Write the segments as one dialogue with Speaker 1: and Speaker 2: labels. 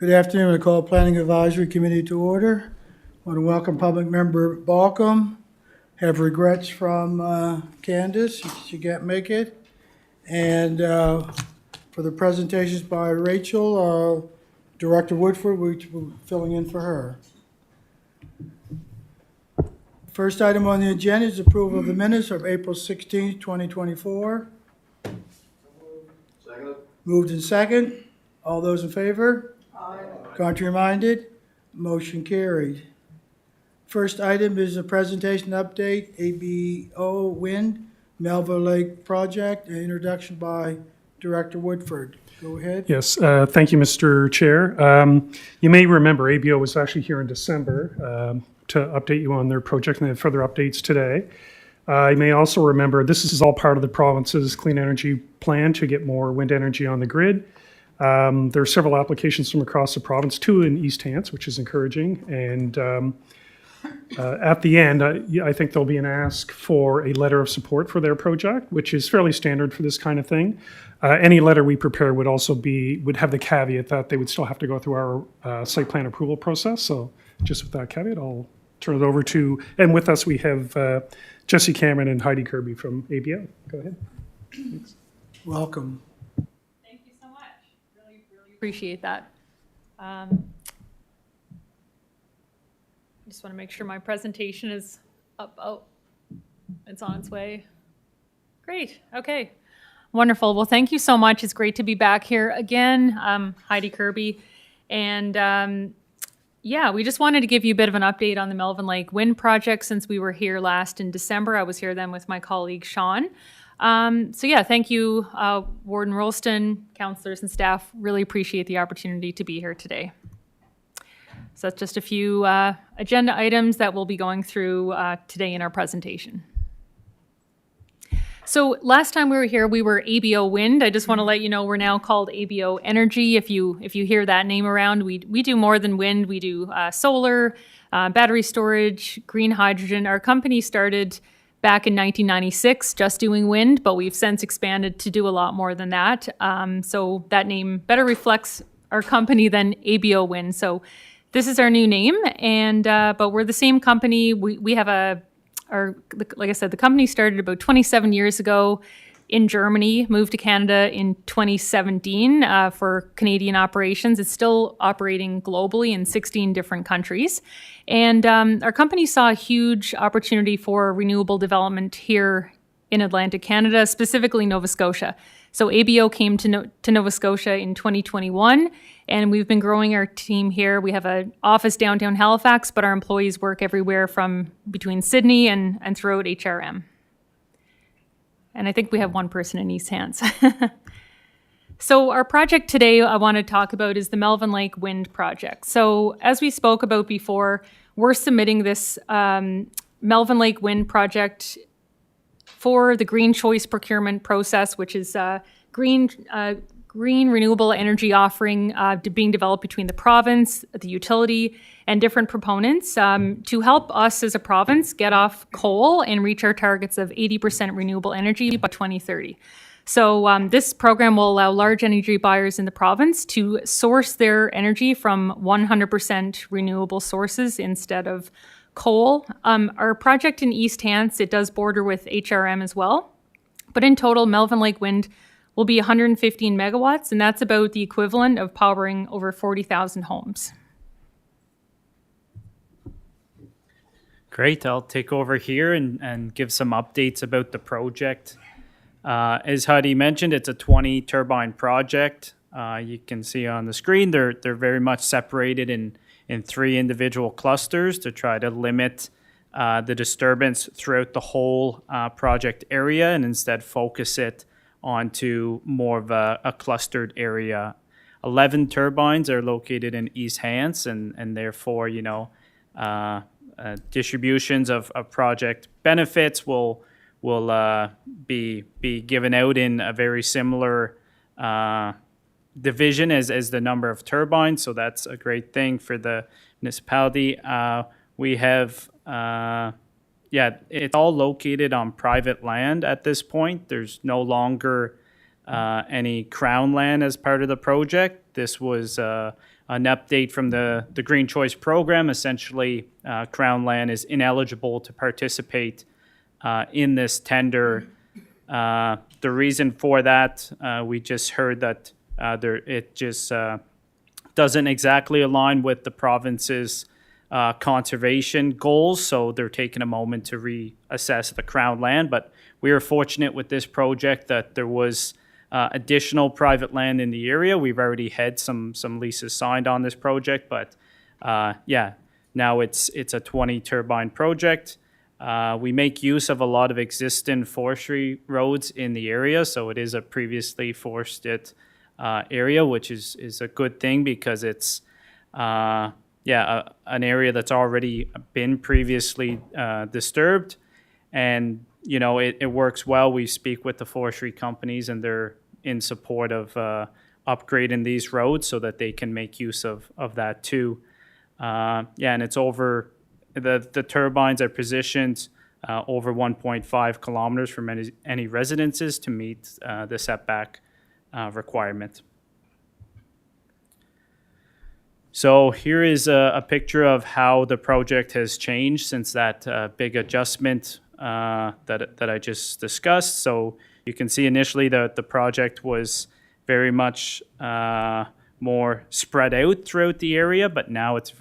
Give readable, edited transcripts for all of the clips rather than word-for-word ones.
Speaker 1: Good afternoon. I call Planning Advisory Committee to order. I want to welcome Public Member Balcom. Have regrets from Candace, she can't make it. And for the presentations by Rachel, Director Woodford, we're filling in for her. First item on the agenda is approval of the minutes of April 16th, 2024.
Speaker 2: Second.
Speaker 1: Moved and second. All those in favor? Contrary minded? Motion carried. First item is a presentation update, ABO Wind, Melville Lake Project, an introduction by Director Woodford. Go ahead.
Speaker 3: Yes, thank you, Mr. Chair. You may remember ABO was actually here in December to update you on their project, and they have further updates today. You may also remember this is all part of the province's clean energy plan to get more wind energy on the grid. There are several applications from across the province, 2 in East Hants, which is encouraging. And at the end, I think there'll be an ask for a letter of support for their project, which is fairly standard for this kind of thing. Any letter we prepare would have the caveat that they would still have to go through our site plan approval process. So just with that caveat, I'll turn it over to, and with us we have Jesse Cameron and Heidi Kirby from ABO. Go ahead. Thanks.
Speaker 1: Welcome.
Speaker 4: Appreciate that. Just want to make sure my presentation is up. Oh, it's on its way. Great. Okay. Wonderful. Well, thank you so much. It's great to be back here again. Heidi Kirby. And yeah, we just wanted to give you a bit of an update on the Melville Lake Wind Project since we were here last in December. I was here then with my colleague Sean. So yeah, thank you, Warden Rolston, councillors and staff. Really appreciate the opportunity to be here today. So that's just a few agenda items that we'll be going through today in our presentation. So last time we were here, we were ABO Wind. I just want to let you know we're now called ABO Energy. If you hear that name around, we do more than wind. We do solar, battery storage, green hydrogen. Our company started back in 1996, just doing wind, but we've since expanded to do a lot more than that. So that name better reflects our company than ABO Wind. So this is our new name, and but we're the same company. We have like I said, the company started about 27 years ago in Germany, moved to Canada in 2017 for Canadian operations. It's still operating globally in 16 different countries. And our company saw a huge opportunity for renewable development here in Atlantic Canada, specifically Nova Scotia. So ABO came to Nova Scotia in 2021, and we've been growing our team here. We have an office downtown Halifax, but our employees work everywhere from between Sydney and throughout HRM. And I think we have one person in East Hants. So our project today I want to talk about is the Melville Lake Wind Project. So as we spoke about before, we're submitting this Melville Lake Wind Project for the Green Choice Procurement process, which is green renewable energy offering being developed between the province, the utility, and different proponents to help us as a province get off coal and reach our targets of 80% renewable energy by 2030. So this program will allow large energy buyers in the province to source their energy from 100% renewable sources instead of coal. Our project in East Hants, it does border with HRM as well. But in total, Melville Lake Wind will be 115 megawatts, and that's about the equivalent of powering over 40,000 homes.
Speaker 5: Great, I'll take over here and give some updates about the project. As Heidi mentioned, it's a 20 turbine project. You can see on the screen, they're very much separated in 3 individual clusters to try to limit the disturbance throughout the whole project area and instead focus it onto more of a clustered area. 11 turbines are located in East Hants, and therefore, distributions of project benefits will be given out in a very similar division as the number of turbines. So that's a great thing for the municipality. We have, it's all located on private land at this point. There's no longer any crown land as part of the project. This was an update from the Green Choice Program. Essentially, Crown Land is ineligible to participate in this tender. The reason for that, we just heard that it just doesn't exactly align with the province's conservation goals, so they're taking a moment to reassess the Crown Land. But we are fortunate with this project that there was additional private land in the area. We've already had some leases signed on this project, but now it's a 20 turbine project. We make use of a lot of existing forestry roads in the area, so it is a previously forested area, which is a good thing because it's an area that's already been previously disturbed, and it works well. We speak with the forestry companies, and they're in support of upgrading these roads so that they can make use of that too. And it's over. The turbines are positioned over 1.5 kilometers from any residences to meet the setback requirement. So here is a picture of how the project has changed since that big adjustment that I just discussed. So you can see initially that the project was very much more spread out throughout the area, but now it's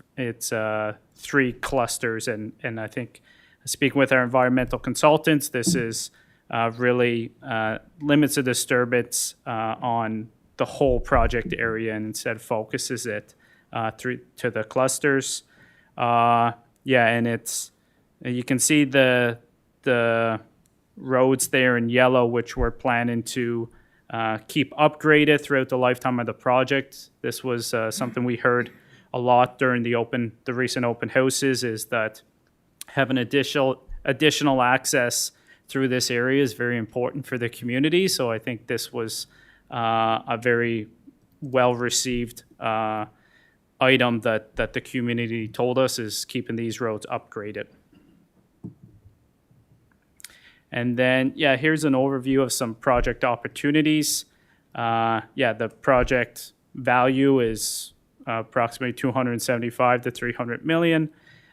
Speaker 5: 3 clusters, and I think, speaking with our environmental consultants, this is really limits the disturbance on the whole project area and instead focuses it through to the clusters. And it's, you can see the roads there in yellow, which we're planning to keep upgraded throughout the lifetime of the project. This was something we heard a lot during the recent open houses, is that having additional access through this area is very important for the community. So I think this was a very well received item that the community told us, is keeping these roads upgraded. And then, here's an overview of some project opportunities. The project value is approximately 275 to 300 million,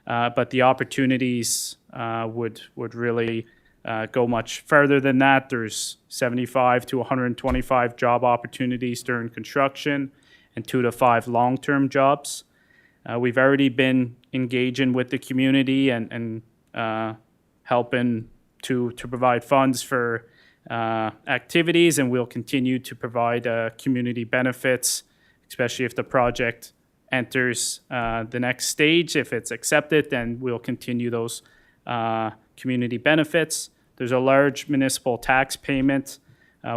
Speaker 5: but the opportunities would really go much further than that. There's 75 to 125 job opportunities during construction and 2 to 5 long-term jobs. We've already been engaging with the community and helping to provide funds for activities, and we'll continue to provide community benefits, especially if the project enters the next stage. If it's accepted, then we'll continue those community benefits. There's a large municipal tax payment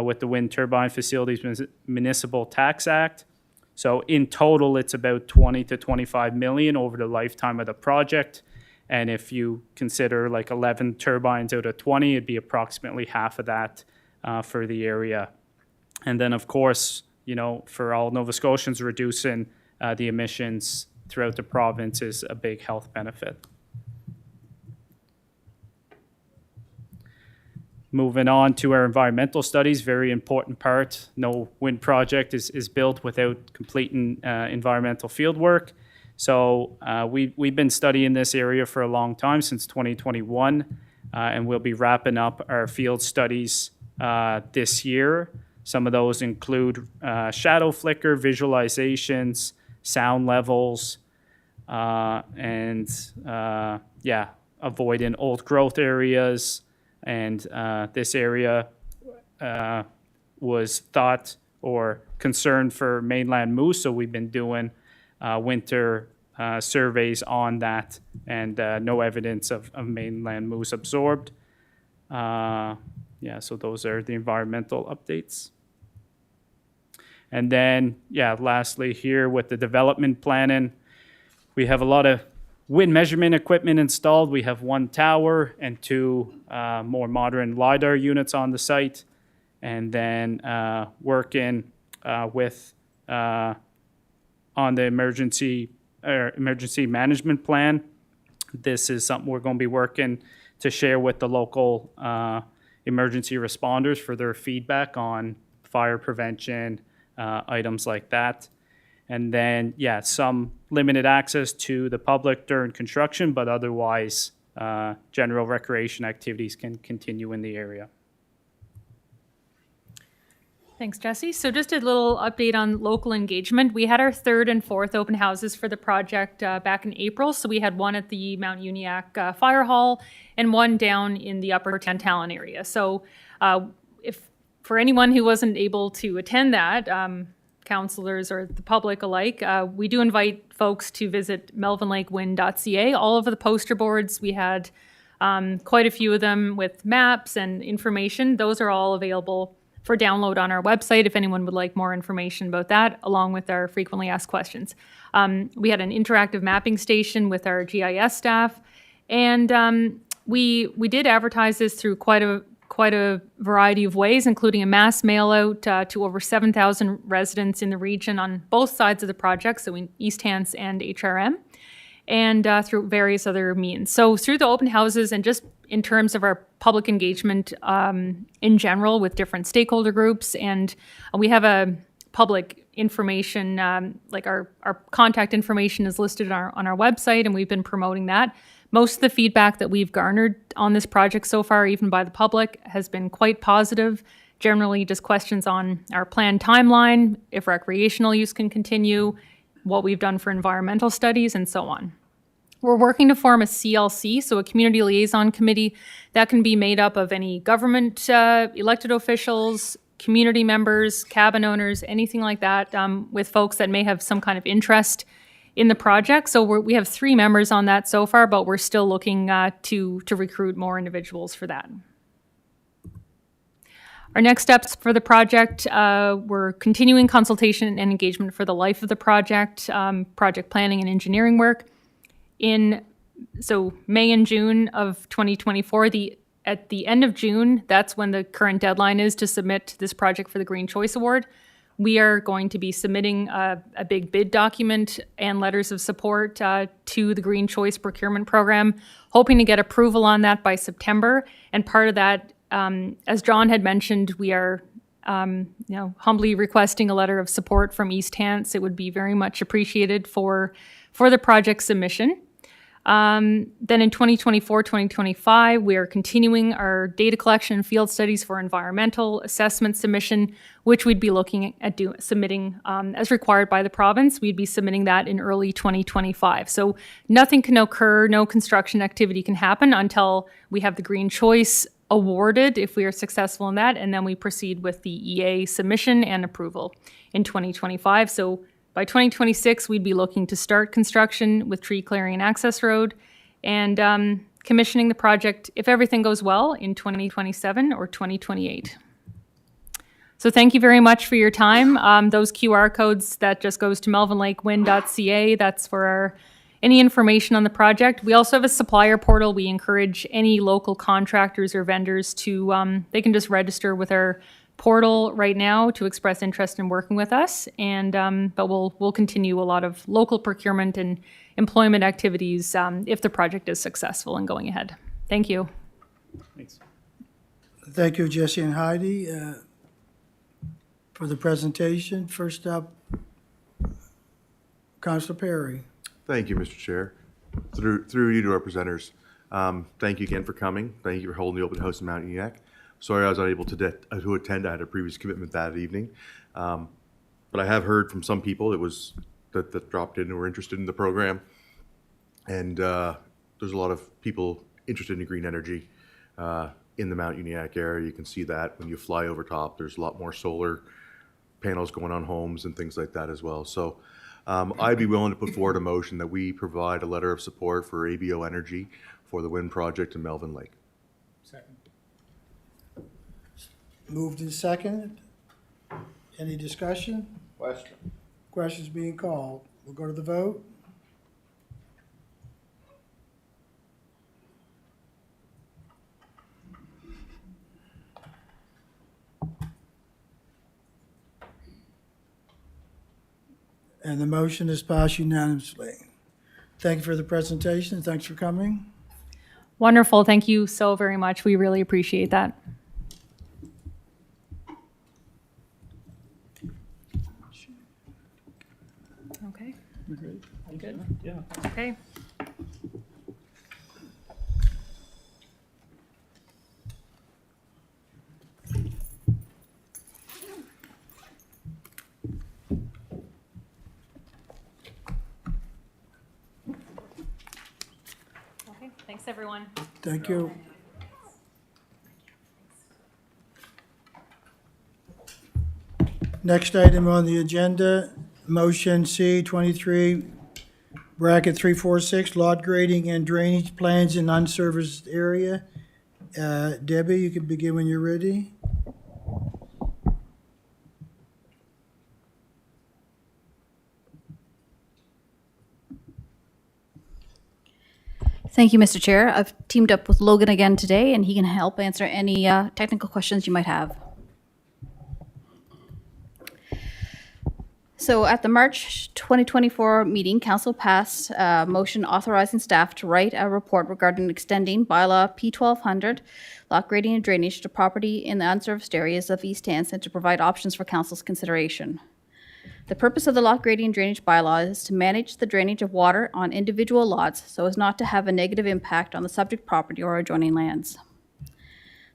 Speaker 5: with the Wind Turbine Facilities Municipal Tax Act. So in total, it's about 20 to 25 million over the lifetime of the project. And if you consider like 11 turbines out of 20, it'd be approximately half of that for the area. And then, of course, for all Nova Scotians, reducing the emissions throughout the province is a big health benefit. Moving on to our environmental studies, very important part. No wind project is built without completing environmental field work. So we've been studying this area for a long time, since 2021, and we'll be wrapping up our field studies this year. Some of those include shadow flicker, visualizations, sound levels, and avoiding old growth areas. And this area was thought or concerned for mainland moose, so we've been doing winter surveys on that, and no evidence of mainland moose absorbed. So those are the environmental updates. And then, lastly here with the development planning, we have a lot of wind measurement equipment installed. We have 1 tower and 2 more modern LiDAR units on the site. And then working with on the emergency management plan. This is something we're going to be working to share with the local emergency responders for their feedback on fire prevention, items like that. And then, yeah, some limited access to the public during construction, but otherwise, general recreation activities can continue in the area.
Speaker 4: Thanks, Jesse. So just a little update on local engagement. We had our third and fourth open houses for the project back in April. So we had one at the Mount Uniacke Fire Hall and one down in the upper Tantallon area. So if for anyone who wasn't able to attend that, councillors or the public alike, we do invite folks to visit melvinlakewind.ca. All of the poster boards, we had quite a few of them with maps and information. Those are all available for download on our website if anyone would like more information about that, along with our frequently asked questions. We had an interactive mapping station with our GIS staff, and we did advertise this through quite a variety of ways, including a mass mail out to over 7,000 residents in the region on both sides of the project, so in East Hants and HRM, and through various other means. So through the open houses and just in terms of our public engagement in general with different stakeholder groups, and we have a public information, like our contact information is listed on our website, and we've been promoting that. Most of the feedback that we've garnered on this project so far, even by the public, has been quite positive. Generally, just questions on our planned timeline, if recreational use can continue, what we've done for environmental studies, and so on. We're working to form a CLC, so a community liaison committee that can be made up of any government elected officials, community members, cabin owners, anything like that, with folks that may have some kind of interest in the project. So we have 3 members on that so far, but we're still looking to recruit more individuals for that. Our next steps for the project, we're continuing consultation and engagement for the life of the project, project planning and engineering work. So May and June of 2024, at the end of June, that's when the current deadline is to submit this project for the Green Choice Award. We are going to be submitting a big bid document and letters of support to the Green Choice Procurement Program, hoping to get approval on that by September. And part of that, as John had mentioned, we are humbly requesting a letter of support from East Hants. It would be very much appreciated for the project submission. Then in 2024, 2025, we are continuing our data collection and field studies for environmental assessment submission, which we'd be looking at submitting as required by the province. We'd be submitting that in early 2025. So nothing can occur, no construction activity can happen until we have the Green Choice awarded, if we are successful in that, and then we proceed with the EA submission and approval in 2025. So by 2026, we'd be looking to start construction with tree clearing and access road, and commissioning the project, if everything goes well, in 2027 or 2028. So thank you very much for your time. Those QR codes, that just goes to melvinlakewind.ca. That's for any information on the project. We also have a supplier portal. We encourage any local contractors or vendors to, they can just register with our portal right now to express interest in working with us, and but we'll continue a lot of local procurement and employment activities if the project is successful and going ahead. Thank you.
Speaker 5: Thanks.
Speaker 1: Thank you, Jesse and Heidi, for the presentation. First up, Councillor Perry.
Speaker 2: Thank you, Mr. Chair. Through you to our presenters, thank you again for coming. Thank you for holding the open house in Mount Uniacke. Sorry I was unable to attend. I had a previous commitment that evening. But I have heard from some people that dropped in and were interested in the program. And there's a lot of people interested in green energy in the Mount Uniacke area. You can see that when you fly over top. There's a lot more solar panels going on homes and things like that as well. So I'd be willing to put forward a motion that we provide a letter of support for ABO Energy for the wind project in Melvin Lake.
Speaker 5: Second.
Speaker 1: Moved and seconded. Any discussion?
Speaker 6: Question.
Speaker 1: Questions being called. We'll go to the vote. And the motion is passed unanimously. Thank you for the presentation. Thanks for coming.
Speaker 4: Wonderful. Thank you so very much. We really appreciate that.
Speaker 3: Yeah.
Speaker 4: Okay. Okay, thanks, everyone.
Speaker 1: Thank you. Next item on the agenda, motion C 23 bracket 346, lot grading and drainage plans in unserviced area. Debbie, you can begin when you're ready.
Speaker 6: Thank you, Mr. Chair. I've teamed up with Logan again today, and he can help answer any technical questions you might have. So at the March 2024 meeting, Council passed a motion authorizing staff to write a report regarding extending bylaw P1200, lot grading and drainage to property in the unserviced areas of East Hants and to provide options for Council's consideration. The purpose of the lot grading and drainage bylaw is to manage the drainage of water on individual lots so as not to have a negative impact on the subject property or adjoining lands.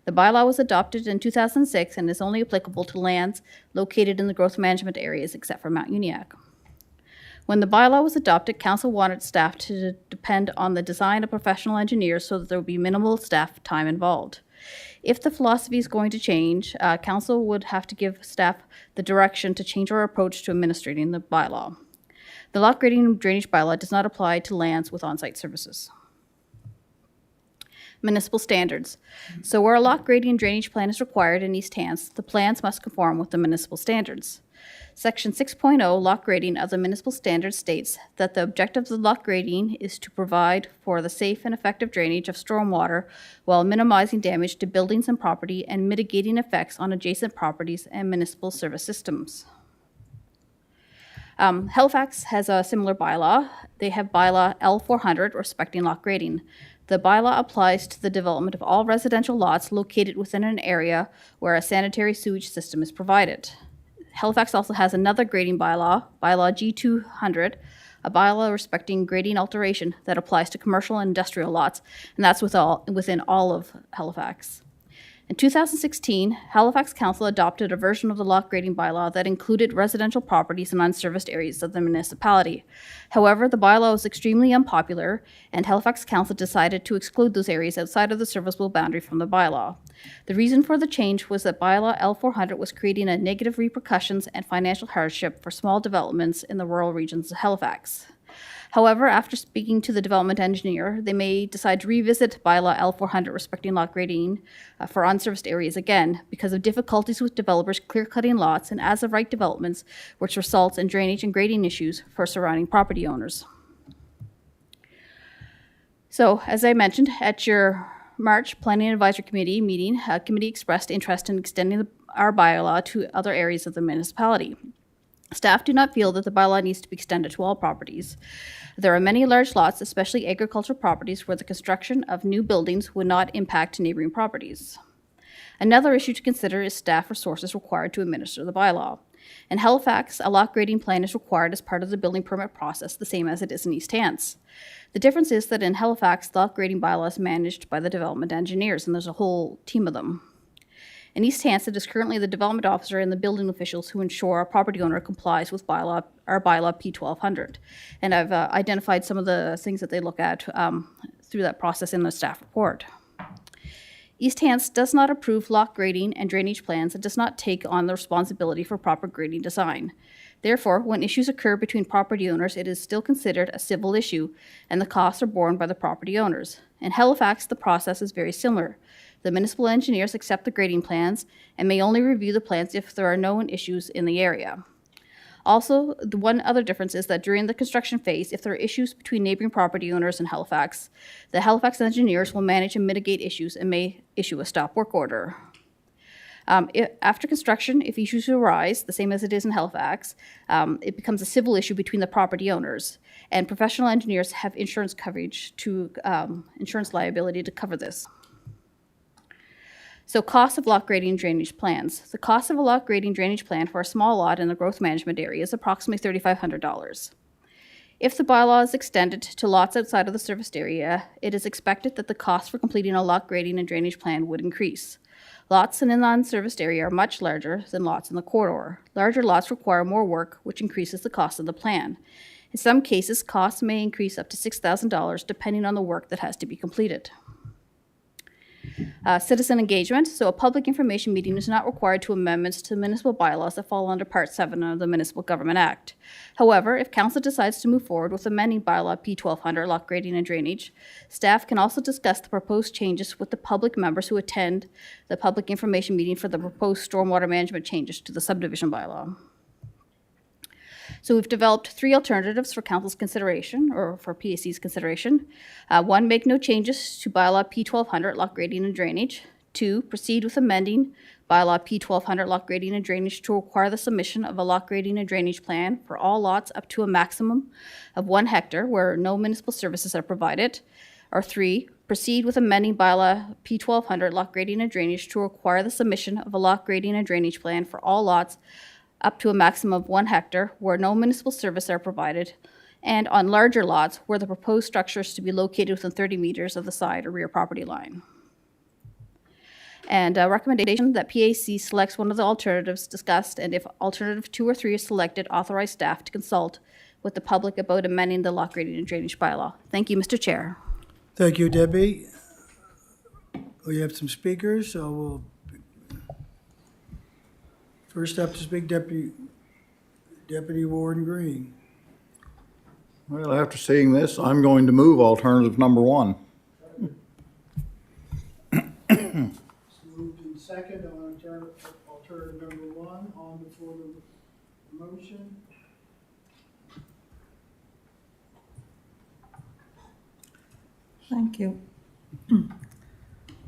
Speaker 6: The bylaw was adopted in 2006 and is only applicable to lands located in the growth management areas except for Mount Uniacke. When the bylaw was adopted, Council wanted staff to depend on the design of professional engineers so that there would be minimal staff time involved. If the philosophy is going to change, Council would have to give staff the direction to change our approach to administrating the bylaw. The lot grading and drainage bylaw does not apply to lands with on-site services. Municipal standards. So where a lot grading and drainage plan is required in East Hants, the plans must conform with the municipal standards. Section 6.0 lot grading of the municipal standards states that the objective of the lot grading is to provide for the safe and effective drainage of stormwater while minimizing damage to buildings and property and mitigating effects on adjacent properties and municipal service systems. Halifax has a similar bylaw. They have bylaw L400 respecting lot grading. The bylaw applies to the development of all residential lots located within an area where a sanitary sewage system is provided. Halifax also has another grading bylaw, bylaw G200, a bylaw respecting grading alteration that applies to commercial and industrial lots, and that's within all of Halifax. In 2016, Halifax Council adopted a version of the lot grading bylaw that included residential properties in unserviced areas of the municipality. However, the bylaw was extremely unpopular, and Halifax Council decided to exclude those areas outside of the serviceable boundary from the bylaw. The reason for the change was that bylaw L400 was creating a negative repercussions and financial hardship for small developments in the rural regions of Halifax. However, after speaking to the development engineer, they may decide to revisit bylaw L400 respecting lot grading for unserviced areas again because of difficulties with developers clear-cutting lots and as-of-right developments, which results in drainage and grading issues for surrounding property owners. So, as I mentioned, at your March Planning Advisory Committee meeting, a committee expressed interest in extending our bylaw to other areas of the municipality. Staff do not feel that the bylaw needs to be extended to all properties. There are many large lots, especially agricultural properties, where the construction of new buildings would not impact neighboring properties. Another issue to consider is staff resources required to administer the bylaw. In Halifax, a lot grading plan is required as part of the building permit process, the same as it is in East Hants. The difference is that in Halifax, the lot grading bylaw is managed by the development engineers, and there's a whole team of them. In East Hants, it is currently the development officer and the building officials who ensure a property owner complies with our bylaw P1200. And I've identified some of the things that they look at through that process in the staff report. East Hants does not approve lot grading and drainage plans and does not take on the responsibility for proper grading design. Therefore, when issues occur between property owners, it is still considered a civil issue, and the costs are borne by the property owners. In Halifax, the process is very similar. The municipal engineers accept the grading plans and may only review the plans if there are known issues in the area. Also, the one other difference is that during the construction phase, if there are issues between neighboring property owners in Halifax, the Halifax engineers will manage and mitigate issues and may issue a stop work order. After construction, if issues arise, the same as it is in Halifax, it becomes a civil issue between the property owners, and professional engineers have insurance coverage to insurance liability to cover this. So cost of lot grading and drainage plans. The cost of a lot grading drainage plan for a small lot in the growth management area is approximately $3,500. If the bylaw is extended to lots outside of the serviced area, it is expected that the cost for completing a lot grading and drainage plan would increase. Lots in an unserviced area are much larger than lots in the corridor. Larger lots require more work, which increases the cost of the plan. In some cases, costs may increase up to $6,000 depending on the work that has to be completed. Citizen engagement. So a public information meeting is not required to amendments to municipal bylaws that fall under Part 7 of the Municipal Government Act. However, if council decides to move forward with amending bylaw P1200, lot grading and drainage, staff can also discuss the proposed changes with the public members who attend the public information meeting for the proposed stormwater management changes to the subdivision bylaw. So we've developed 3 alternatives for council's consideration, or for PAC's consideration. 1, make no changes to bylaw P1200, lot grading and drainage. 2, proceed with amending bylaw P1200, lot grading and drainage to require the submission of a lot grading and drainage plan for all lots up to a maximum of 1 hectare where no municipal services are provided. Or 3, proceed with amending bylaw P1200, lot grading and drainage to require the submission of a lot grading and drainage plan for all lots up to a maximum of 1 hectare where no municipal service are provided, and on larger lots where the proposed structure is to be located within 30 meters of the side or rear property line. And a recommendation that PAC selects one of the alternatives discussed, and if alternative 2 or 3 is selected, authorize staff to consult with the public about amending the lot grading and drainage bylaw. Thank you, Mr. Chair.
Speaker 1: Thank you, Debbie. We have some speakers, so we'll. First up to speak, Deputy Warden Green.
Speaker 7: Well, after seeing this, I'm going to move alternative number 1.
Speaker 1: Moved in second on alternative number 1, on before the motion.
Speaker 8: Thank you.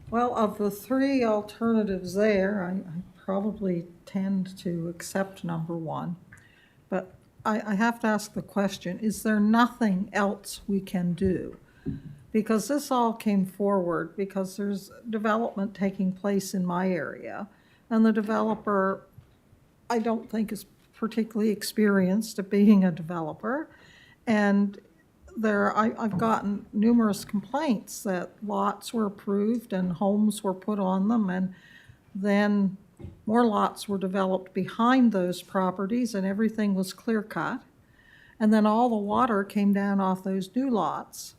Speaker 8: Well, of the 3 alternatives there, I probably tend to accept number 1. But I have to ask the question, is there nothing else we can do? Because this all came forward because there's development taking place in my area, and the developer, I don't think, is particularly experienced at being a developer. And I've gotten numerous complaints that lots were approved and homes were put on them, and then more lots were developed behind those properties and everything was clear cut. And then all the water came down off those new lots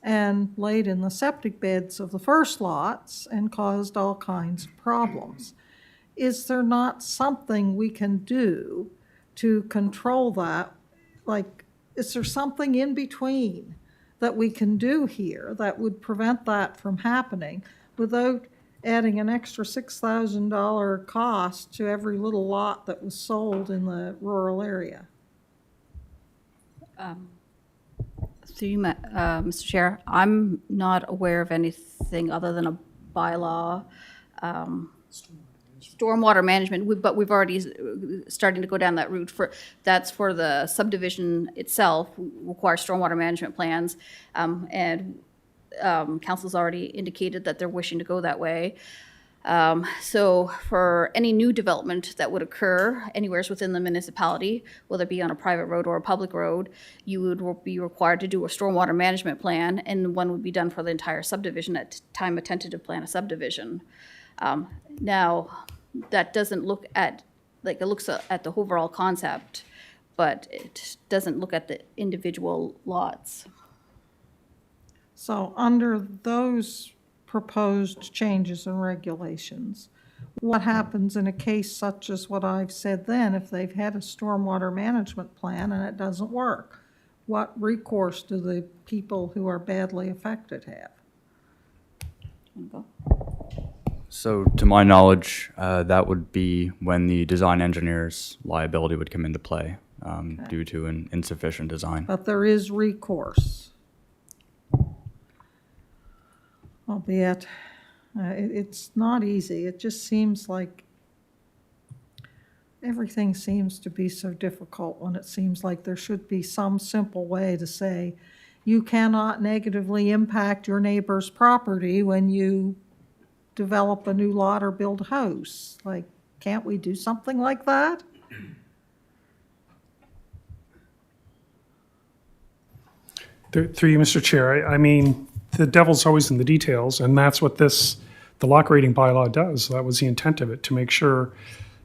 Speaker 8: and laid in the septic beds of the first lots and caused all kinds of problems. Is there not something we can do to control that? Like, is there something in between that we can do here that would prevent that from happening without adding an extra $6,000 cost to every little lot that was sold in the rural area?
Speaker 6: Through you, Mr. Chair, I'm not aware of anything other than a bylaw, stormwater management, but we've already starting to go down that route. That's for the subdivision itself, requires stormwater management plans, and council's already indicated that they're wishing to go that way. So for any new development that would occur anywhere within the municipality, whether it be on a private road or a public road, you would be required to do a stormwater management plan, and one would be done for the entire subdivision at time of tentative plan of subdivision. Now, that doesn't look at, like, it looks at the overall concept, but it doesn't look at the individual lots.
Speaker 8: So under those proposed changes and regulations, what happens in a case such as what I've said then, if they've had a stormwater management plan and it doesn't work? What recourse do the people who are badly affected have?
Speaker 9: So to my knowledge, that would be when the design engineer's liability would come into play due to an insufficient design.
Speaker 8: But there is recourse. Albeit, it's not easy. It just seems like everything seems to be so difficult when it seems like there should be some simple way to say, you cannot negatively impact your neighbor's property when you develop a new lot or build a house. Like, can't we do something like that?
Speaker 3: Through you, Mr. Chair, I mean, the devil's always in the details, and that's what the lot grading bylaw does. That was the intent of it, to make sure,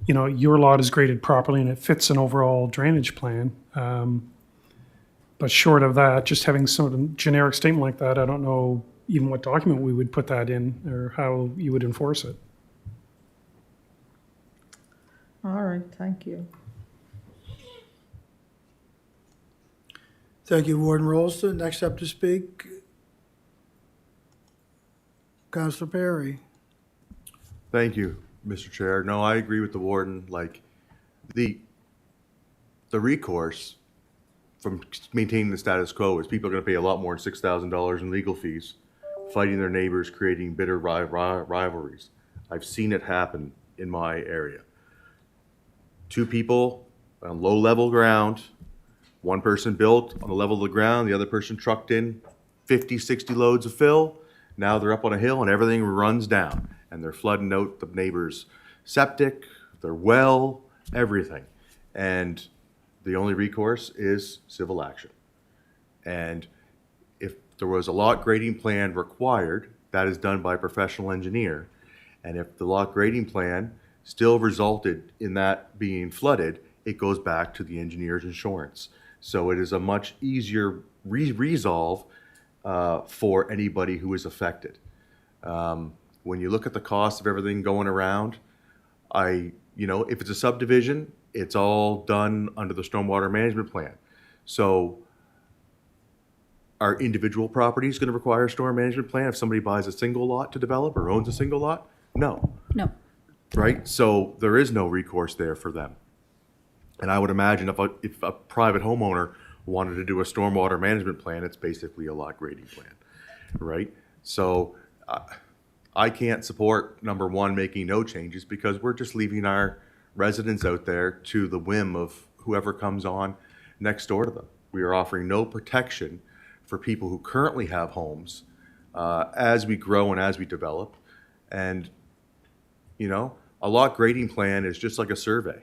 Speaker 3: your lot is graded properly and it fits an overall drainage plan. But short of that, just having sort of generic statement like that, I don't know even what document we would put that in or how you would enforce it.
Speaker 8: All right, thank you.
Speaker 1: Thank you, Warden Rolston. Next up to speak, Councilor Perry.
Speaker 2: Thank you, Mr. Chair. No, I agree with the warden, like, the recourse from maintaining the status quo is people are gonna pay a lot more than $6,000 in legal fees, fighting their neighbors, creating bitter rivalries. I've seen it happen in my area. Two people on low-level ground, one person built on the level of the ground, the other person trucked in 50, 60 loads of fill. Now they're up on a hill and everything runs down, and they're flooding out the neighbor's septic, their well, everything. And the only recourse is civil action. And if there was a lot grading plan required, that is done by a professional engineer. And if the lot grading plan still resulted in that being flooded, it goes back to the engineer's insurance. So it is a much easier resolve for anybody who is affected. When you look at the cost of everything going around, if it's a subdivision, it's all done under the stormwater management plan. So are individual properties going to require a storm management plan if somebody buys a single lot to develop or owns a single lot? No,
Speaker 6: No.
Speaker 2: right? So there is no recourse there for them. And I would imagine if a private homeowner wanted to do a stormwater management plan, it's basically a lot grading plan, right? So I can't support, number one, making no changes because we're just leaving our residents out there to the whim of whoever comes on next door to them. We are offering no protection for people who currently have homes as we grow and as we develop. And, a lot grading plan is just like a survey,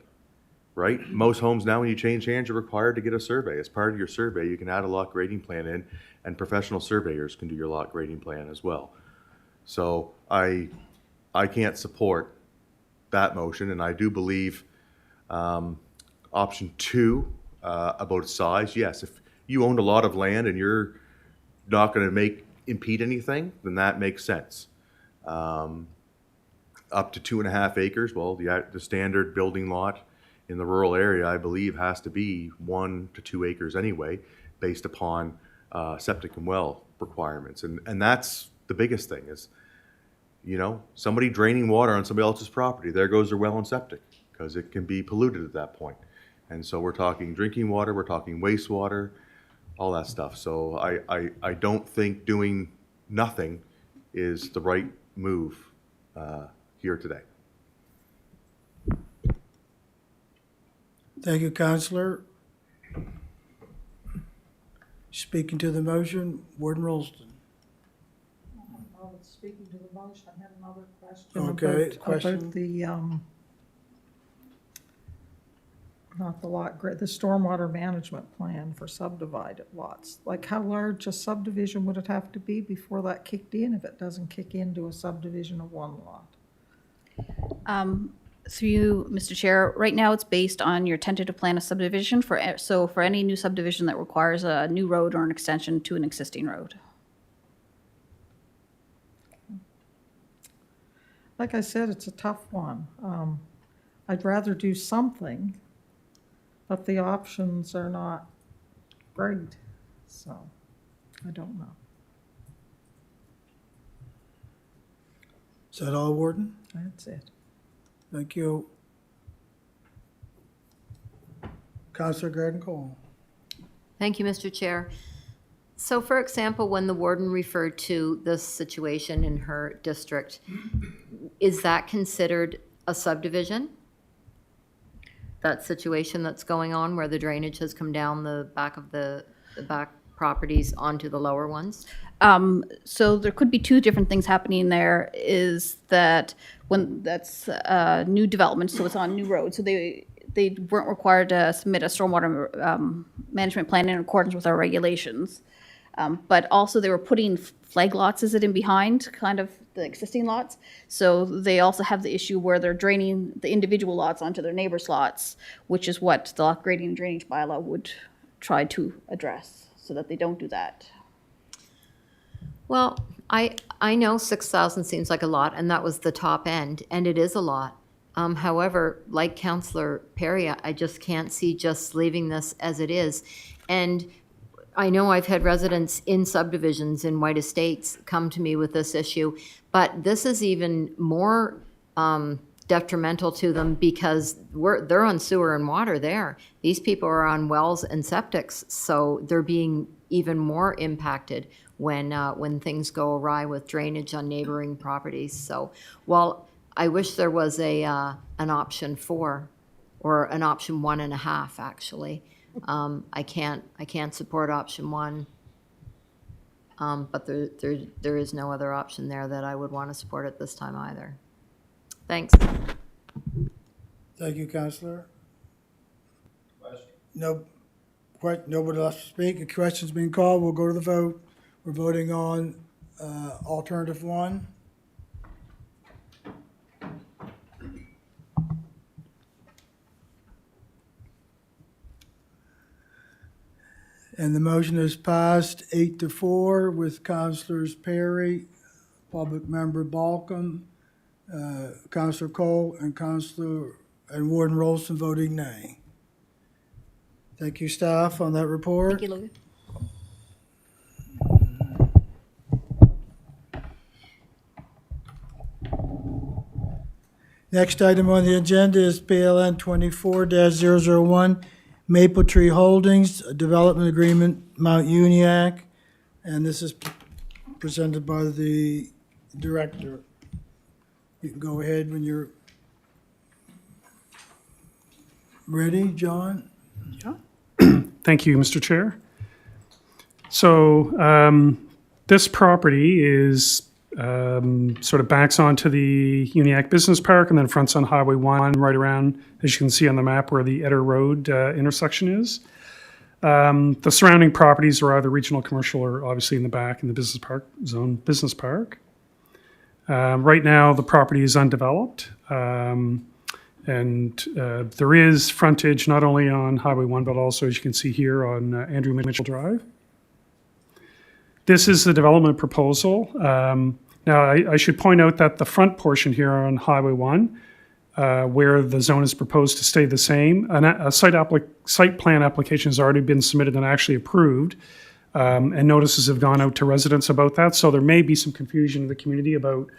Speaker 2: right? Most homes now, when you change hands, you're required to get a survey. As part of your survey, you can add a lot grading plan in, and professional surveyors can do your lot grading plan as well. So I can't support that motion, and I do believe option two about size, yes, if you owned a lot of land and you're not going to impede anything, then that makes sense. Up to 2.5 acres, well, the standard building lot in the rural area, I believe, has to be 1 to 2 acres anyway, based upon septic and well requirements. And that's the biggest thing is, somebody draining water on somebody else's property, there goes their well and septic, because it can be polluted at that point. And so we're talking drinking water, we're talking wastewater, all that stuff. So I don't think doing nothing is the right move here today.
Speaker 1: Thank you, Counselor. Speaking to the motion, Warden Rolston.
Speaker 8: Speaking to the motion, I had another question.
Speaker 1: Okay, question.
Speaker 8: About the, not the lot grid, the stormwater management plan for subdivided lots. Like, how large a subdivision would it have to be before that kicked in, if it doesn't kick into a subdivision of one lot?
Speaker 6: Through you, Mr. Chair, right now it's based on your tentative plan of subdivision for any new subdivision that requires a new road or an extension to an existing road.
Speaker 8: Like I said, it's a tough one. I'd rather do something, but the options are not great, so I don't know.
Speaker 1: Is that all, Warden?
Speaker 8: That's it.
Speaker 1: Thank you. Counselor Garden-Cole.
Speaker 10: Thank you, Mr. Chair. So for example, when the warden referred to this situation in her district, is that considered a subdivision? That situation that's going on where the drainage has come down the back of the back properties onto the lower ones?
Speaker 6: So there could be two different things happening there, is that when that's new development, so it's on new roads, so they weren't required to submit a stormwater management plan in accordance with our regulations. But also they were putting flag lots, is it in behind, kind of the existing lots? So they also have the issue where they're draining the individual lots onto their neighbors' lots, which is what the grading and drainage bylaw would try to address, so that they don't do that.
Speaker 10: Well, I know 6,000 seems like a lot, and that was the top end, and it is a lot. However, like Councillor Perry, I just can't see just leaving this as it is. And I know I've had residents in subdivisions in White Estates come to me with this issue, but this is even more detrimental to them because they're on sewer and water there. These people are on wells and septics, so they're being even more impacted when things go awry with drainage on neighboring properties. So while I wish there was an option 4 or an option 1.5 actually. I can't support option 1. But there is no other option there that I would want to support at this time either. Thanks.
Speaker 1: Thank you, Councillor. No, nobody else to speak. A question's being called. We'll go to the vote. We're voting on alternative 1. And the motion is passed 8-4 with Councillors Perry, Public Member Balcom, Councillor Cole, and Warden Rolston voting nay. Thank you, staff, on that report.
Speaker 6: Thank you, Logan.
Speaker 1: Next item on the agenda is PLN 24-001, Maple Tree Holdings, a development agreement, Mount Uniac, and this is presented by the director. You can go ahead when you're ready, John.
Speaker 3: Thank you, Mr. Chair. So this property is sort of backs onto the Uniac Business Park and then fronts on Highway 1 right around, as you can see on the map, where the Etter Road intersection is. The surrounding properties are either regional commercial or obviously in the back in the business park zone business park. Right now, the property is undeveloped. And there is frontage not only on Highway 1, but also, as you can see here, on Andrew Mitchell Drive. This is the development proposal. Now, I should point out that the front portion here on Highway 1, where the zone is proposed to stay the same, a site plan application has already been submitted and actually approved, and notices have gone out to residents about that. So there may be some confusion in the community about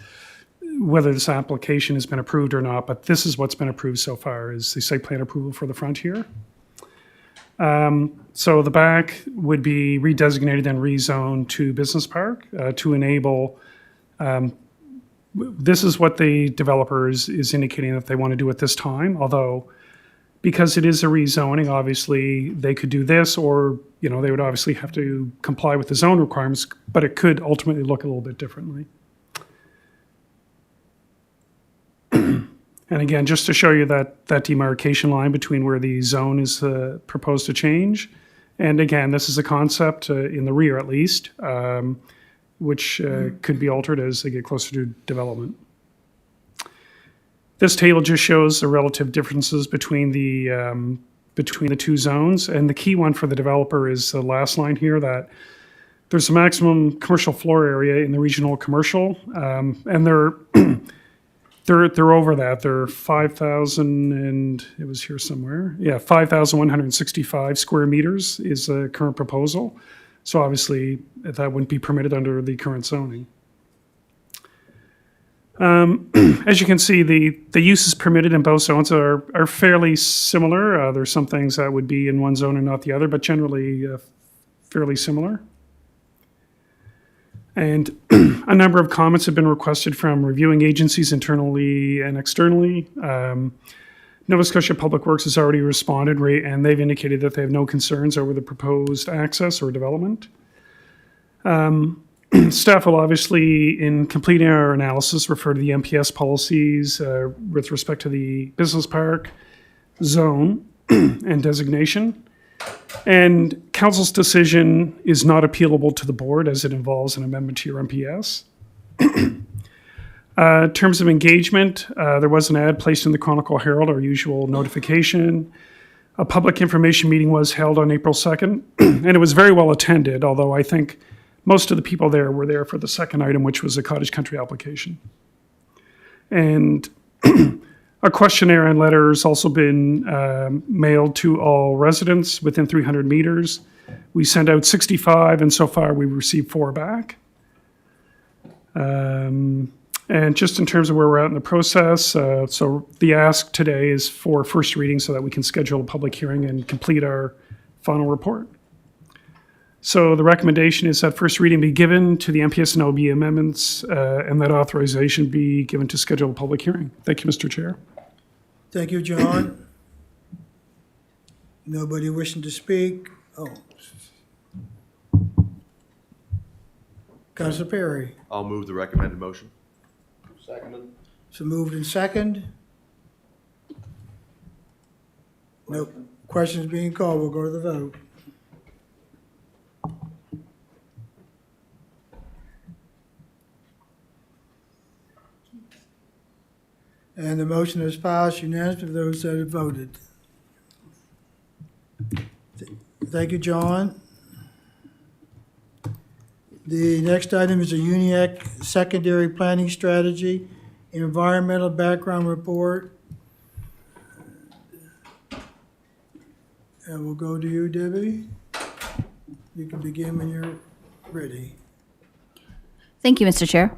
Speaker 3: whether this application has been approved or not, but this is what's been approved so far, is the site plan approval for the front here. So the back would be redesignated and rezoned to business park to enable, this is what the developer is indicating that they want to do at this time, although because it is a rezoning, obviously they could do this, or they would obviously have to comply with the zone requirements, but it could ultimately look a little bit differently. And again, just to show you that demarcation line between where the zone is proposed to change. And again, this is a concept in the rear at least, which could be altered as they get closer to development. This table just shows the relative differences between the two zones. And the key one for the developer is the last line here, that there's a maximum commercial floor area in the regional commercial, and they're over that. They're 5,000 and it was here somewhere. Yeah, 5,165 square meters is the current proposal. So obviously that wouldn't be permitted under the current zoning. As you can see, the uses permitted in both zones are fairly similar. There's some things that would be in one zone and not the other, but generally fairly similar. And a number of comments have been requested from reviewing agencies internally and externally. Nova Scotia Public Works has already responded, and they've indicated that they have no concerns over the proposed access or development. Staff will obviously, in completing our analysis, refer to the MPS policies with respect to the business park zone and designation. And council's decision is not appealable to the board as it involves an amendment to your MPS. In terms of engagement, there was an ad placed in the Chronicle Herald, our usual notification. A public information meeting was held on April 2nd, and it was very well attended, although I think most of the people there were there for the second item, which was a cottage country application. And a questionnaire and letter has also been mailed to all residents within 300 meters. We sent out 65, and so far we received 4 back. And just in terms of where we're at in the process, so the ask today is for first reading so that we can schedule a public hearing and complete our final report. So the recommendation is that first reading be given to the MPS and LB amendments and that authorization be given to schedule a public hearing. Thank you, Mr. Chair.
Speaker 1: Thank you, John. Nobody wishing to speak? Oh. Councilor Perry.
Speaker 2: I'll move the recommended motion.
Speaker 1: So moved and second. No questions being called. We'll go to the vote. And the motion has passed unanimously of those that have voted. Thank you, John. The next item is a UNIAC secondary planning strategy, environmental background report. And we'll go to you, Debbie. You can begin when you're ready.
Speaker 6: Thank you, Mr. Chair.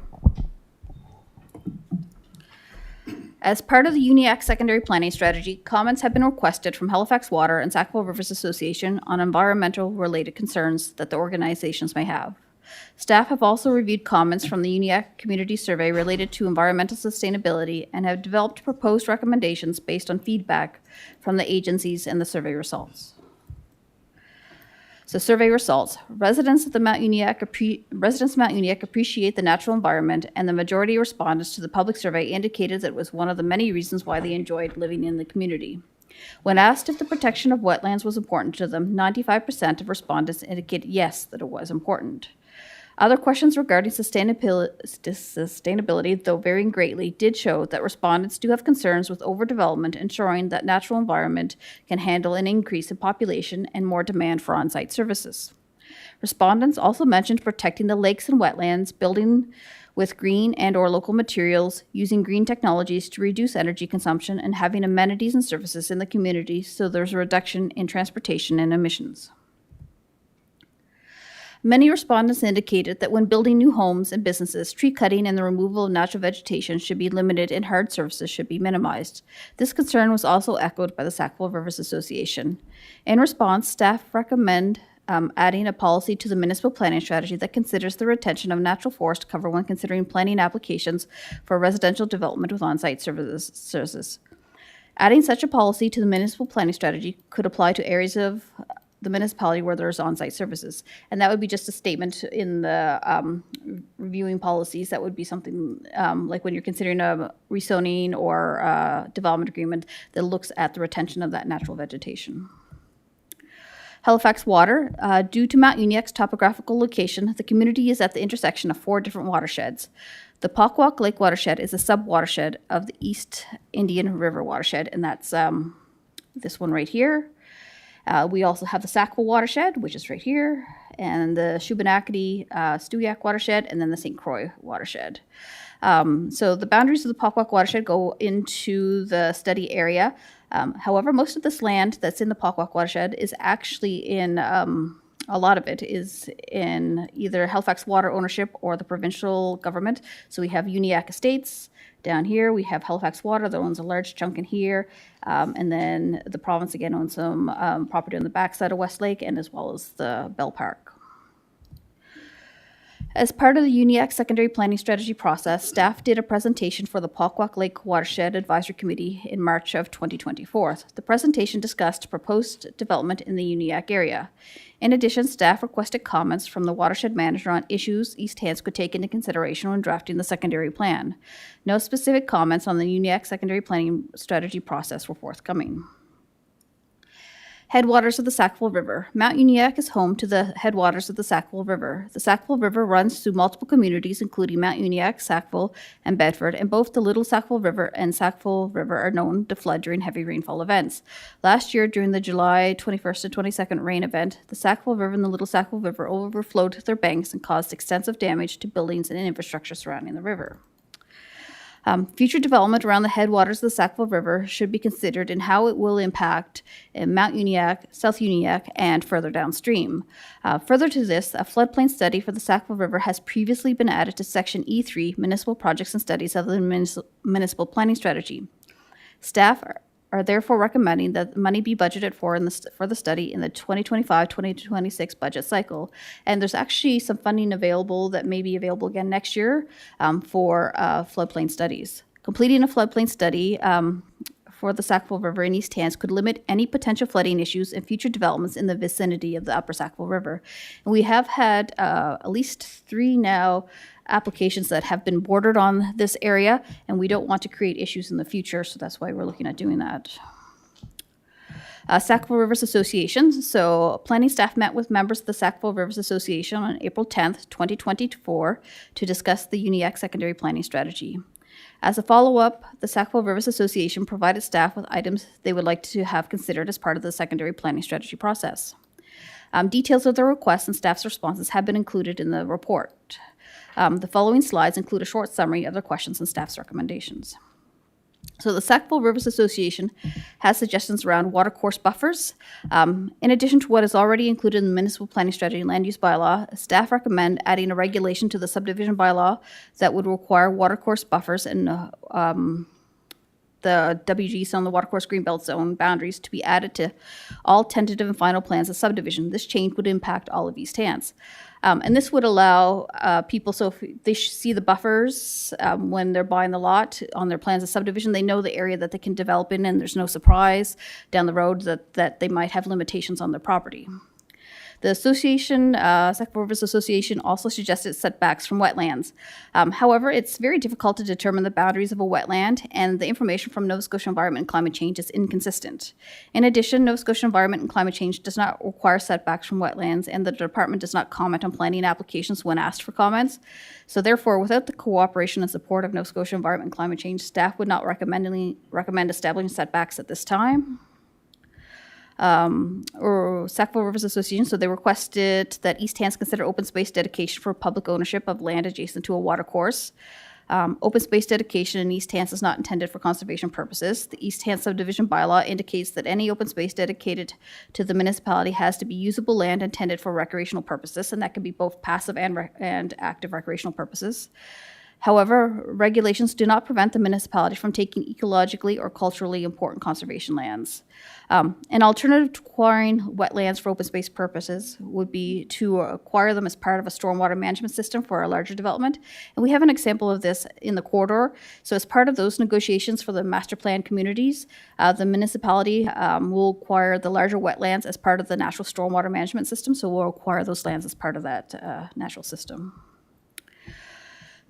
Speaker 6: As part of the UNIAC secondary planning strategy, comments have been requested from Halifax Water and Sackville Rivers Association on environmental related concerns that the organizations may have. Staff have also reviewed comments from the UNIAC community survey related to environmental sustainability and have developed proposed recommendations based on feedback from the agencies and the survey results. So survey results. Residents of Mount Uniacke appreciate the natural environment, and the majority of respondents to the public survey indicated that it was one of the many reasons why they enjoyed living in the community. When asked if the protection of wetlands was important to them, 95% of respondents indicated yes, that it was important. Other questions regarding sustainability, though varying greatly, did show that respondents do have concerns with overdevelopment, ensuring that natural environment can handle an increase in population and more demand for on-site services. Respondents also mentioned protecting the lakes and wetlands, building with green and or local materials, using green technologies to reduce energy consumption, and having amenities and services in the community so there's a reduction in transportation and emissions. Many respondents indicated that when building new homes and businesses, tree cutting and the removal of natural vegetation should be limited and hard services should be minimized. This concern was also echoed by the Sackville Rivers Association. In response, staff recommend adding a policy to the municipal planning strategy that considers the retention of natural forest cover when considering planning applications for residential development with on-site services. Adding such a policy to the municipal planning strategy could apply to areas of the municipality where there's on-site services. And that would be just a statement in the reviewing policies. That would be something like when you're considering a rezoning or a development agreement that looks at the retention of that natural vegetation. Halifax Water. Due to Mount Uniacke's topographical location, the community is at the intersection of 4 different watersheds. The Pockwalk Lake watershed is a sub-watershed of the East Indian River watershed, and that's this one right here. We also have the Sackville watershed, which is right here, and the Shubenacadie-Stewiacke watershed, and then the St. Croix watershed. So the boundaries of the Pockwalk watershed go into the study area. However, most of this land that's in the Pockwalk watershed is actually in, a lot of it is in either Halifax Water ownership or the provincial government. So we have Uniacke Estates down here. We have Halifax Water that owns a large chunk in here. And then the province again owns some property on the backside of Westlake and as well as the Bell Park. As part of the UNIAC secondary planning strategy process, staff did a presentation for the Pockwalk Lake Watershed Advisory Committee in March of 2024. The presentation discussed proposed development in the UNIAC area. In addition, staff requested comments from the watershed manager on issues East Hants could take into consideration when drafting the secondary plan. No specific comments on the UNIAC secondary planning strategy process were forthcoming. Headwaters of the Sackville River. Mount Uniacke is home to the headwaters of the Sackville River. The Sackville River runs through multiple communities, including Mount Uniacke, Sackville, and Bedford, and both the Little Sackville River and Sackville River are known to flood during heavy rainfall events. Last year, during the July 21st and 22nd rain event, the Sackville River and the Little Sackville River overflowed their banks and caused extensive damage to buildings and infrastructure surrounding the river. Future development around the headwaters of the Sackville River should be considered in how it will impact Mount Uniacke, South Uniacke, and further downstream. Further to this, a floodplain study for the Sackville River has previously been added to Section E3, Municipal Projects and Studies of the Municipal Planning Strategy. Staff are therefore recommending that money be budgeted for the study in the 2025-2026 budget cycle. And there's actually some funding available that may be available again next year for floodplain studies. Completing a floodplain study for the Sackville River in East Hants could limit any potential flooding issues and future developments in the vicinity of the Upper Sackville River. And we have had at least 3 now applications that have been bordered on this area, and we don't want to create issues in the future, so that's why we're looking at doing that. Sackville Rivers Association. So planning staff met with members of the Sackville Rivers Association on April 10th, 2024 to discuss the Uniacke secondary planning strategy. As a follow-up, the Sackville Rivers Association provided staff with items they would like to have considered as part of the secondary planning strategy process. Details of their requests and staff's responses have been included in the report. The following slides include a short summary of their questions and staff's recommendations. So the Sackville Rivers Association has suggestions around watercourse buffers. In addition to what is already included in the Municipal Planning Strategy and Land Use Bylaw, staff recommend adding a regulation to the subdivision bylaw that would require watercourse buffers and the WG zone, the watercourse greenbelt zone boundaries to be added to all tentative and final plans of subdivision. This change would impact all of East Hants. And this would allow people, so if they see the buffers when they're buying the lot on their plans of subdivision, they know the area that they can develop in, and there's no surprise down the road that they might have limitations on their property. The association, Sackville Rivers Association, also suggested setbacks from wetlands. However, it's very difficult to determine the boundaries of a wetland, and the information from Nova Scotia Environment and Climate Change is inconsistent. In addition, Nova Scotia Environment and Climate Change does not require setbacks from wetlands, and the department does not comment on planning applications when asked for comments. So therefore, without the cooperation and support of Nova Scotia Environment and Climate Change, staff would not recommend establishing setbacks at this time. Or Sackville Rivers Association, so they requested that East Hants consider open space dedication for public ownership of land adjacent to a watercourse. Open space dedication in East Hants is not intended for conservation purposes. The East Hants subdivision bylaw indicates that any open space dedicated to the municipality has to be usable land intended for recreational purposes, and that can be both passive and active recreational purposes. However, regulations do not prevent the municipality from taking ecologically or culturally important conservation lands. An alternative to acquiring wetlands for open space purposes would be to acquire them as part of a stormwater management system for a larger development. And we have an example of this in the corridor. So as part of those negotiations for the master plan communities, the municipality will acquire the larger wetlands as part of the natural stormwater management system. So we'll acquire those lands as part of that natural system.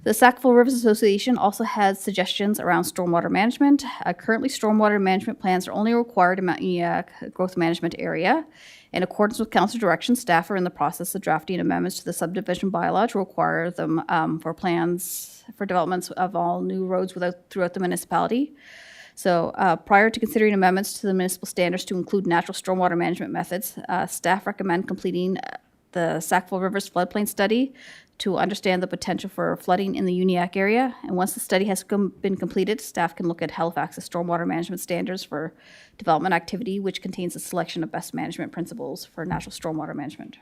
Speaker 6: The Sackville Rivers Association also has suggestions around stormwater management. Currently, stormwater management plans are only required in Mount Uniacke Growth Management Area. In accordance with council direction, staff are in the process of drafting amendments to the subdivision bylaw to require them for plans for developments of all new roads throughout the municipality. So prior to considering amendments to the municipal standards to include natural stormwater management methods, staff recommend completing the Sackville Rivers floodplain study to understand the potential for flooding in the Uniacke area. And once the study has been completed, staff can look at Halifax's stormwater management standards for development activity, which contains a selection of best management principles for natural stormwater management.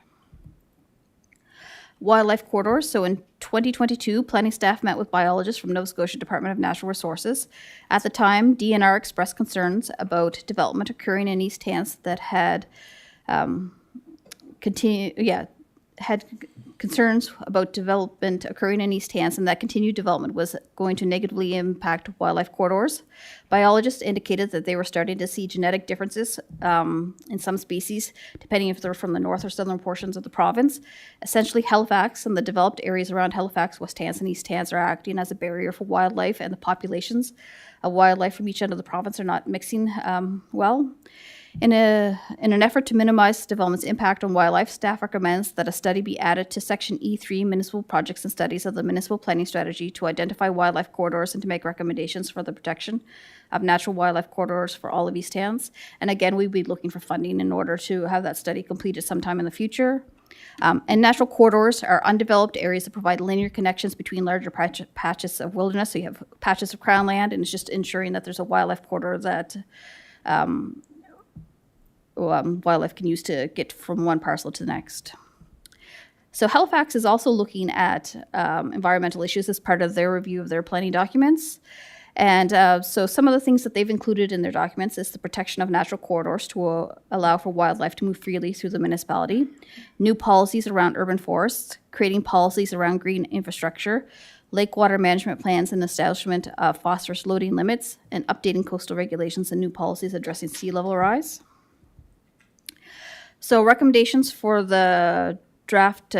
Speaker 6: Wildlife corridors. So in 2022, planning staff met with biologists from Nova Scotia Department of Natural Resources. At the time, DNR expressed concerns about development occurring in East Hants that had concerns about development occurring in East Hants, and that continued development was going to negatively impact wildlife corridors. Biologists indicated that they were starting to see genetic differences in some species, depending if they're from the north or southern portions of the province. Essentially, Halifax and the developed areas around Halifax, West Hants, and East Hants are acting as a barrier for wildlife, and the populations of wildlife from each end of the province are not mixing well. In an effort to minimize development's impact on wildlife, staff recommends that a study be added to Section E3 Municipal Projects and Studies of the Municipal Planning Strategy to identify wildlife corridors and to make recommendations for the protection of natural wildlife corridors for all of East Hants. And again, we'd be looking for funding in order to have that study completed sometime in the future. And natural corridors are undeveloped areas that provide linear connections between larger patches of wilderness. So you have patches of crown land, and it's just ensuring that there's a wildlife corridor that wildlife can use to get from one parcel to the next. So Halifax is also looking at environmental issues as part of their review of their planning documents. And so some of the things that they've included in their documents is the protection of natural corridors to allow for wildlife to move freely through the municipality, new policies around urban forests, creating policies around green infrastructure, lake water management plans and establishment of phosphorus loading limits, and updating coastal regulations and new policies addressing sea level rise. So recommendations for the draft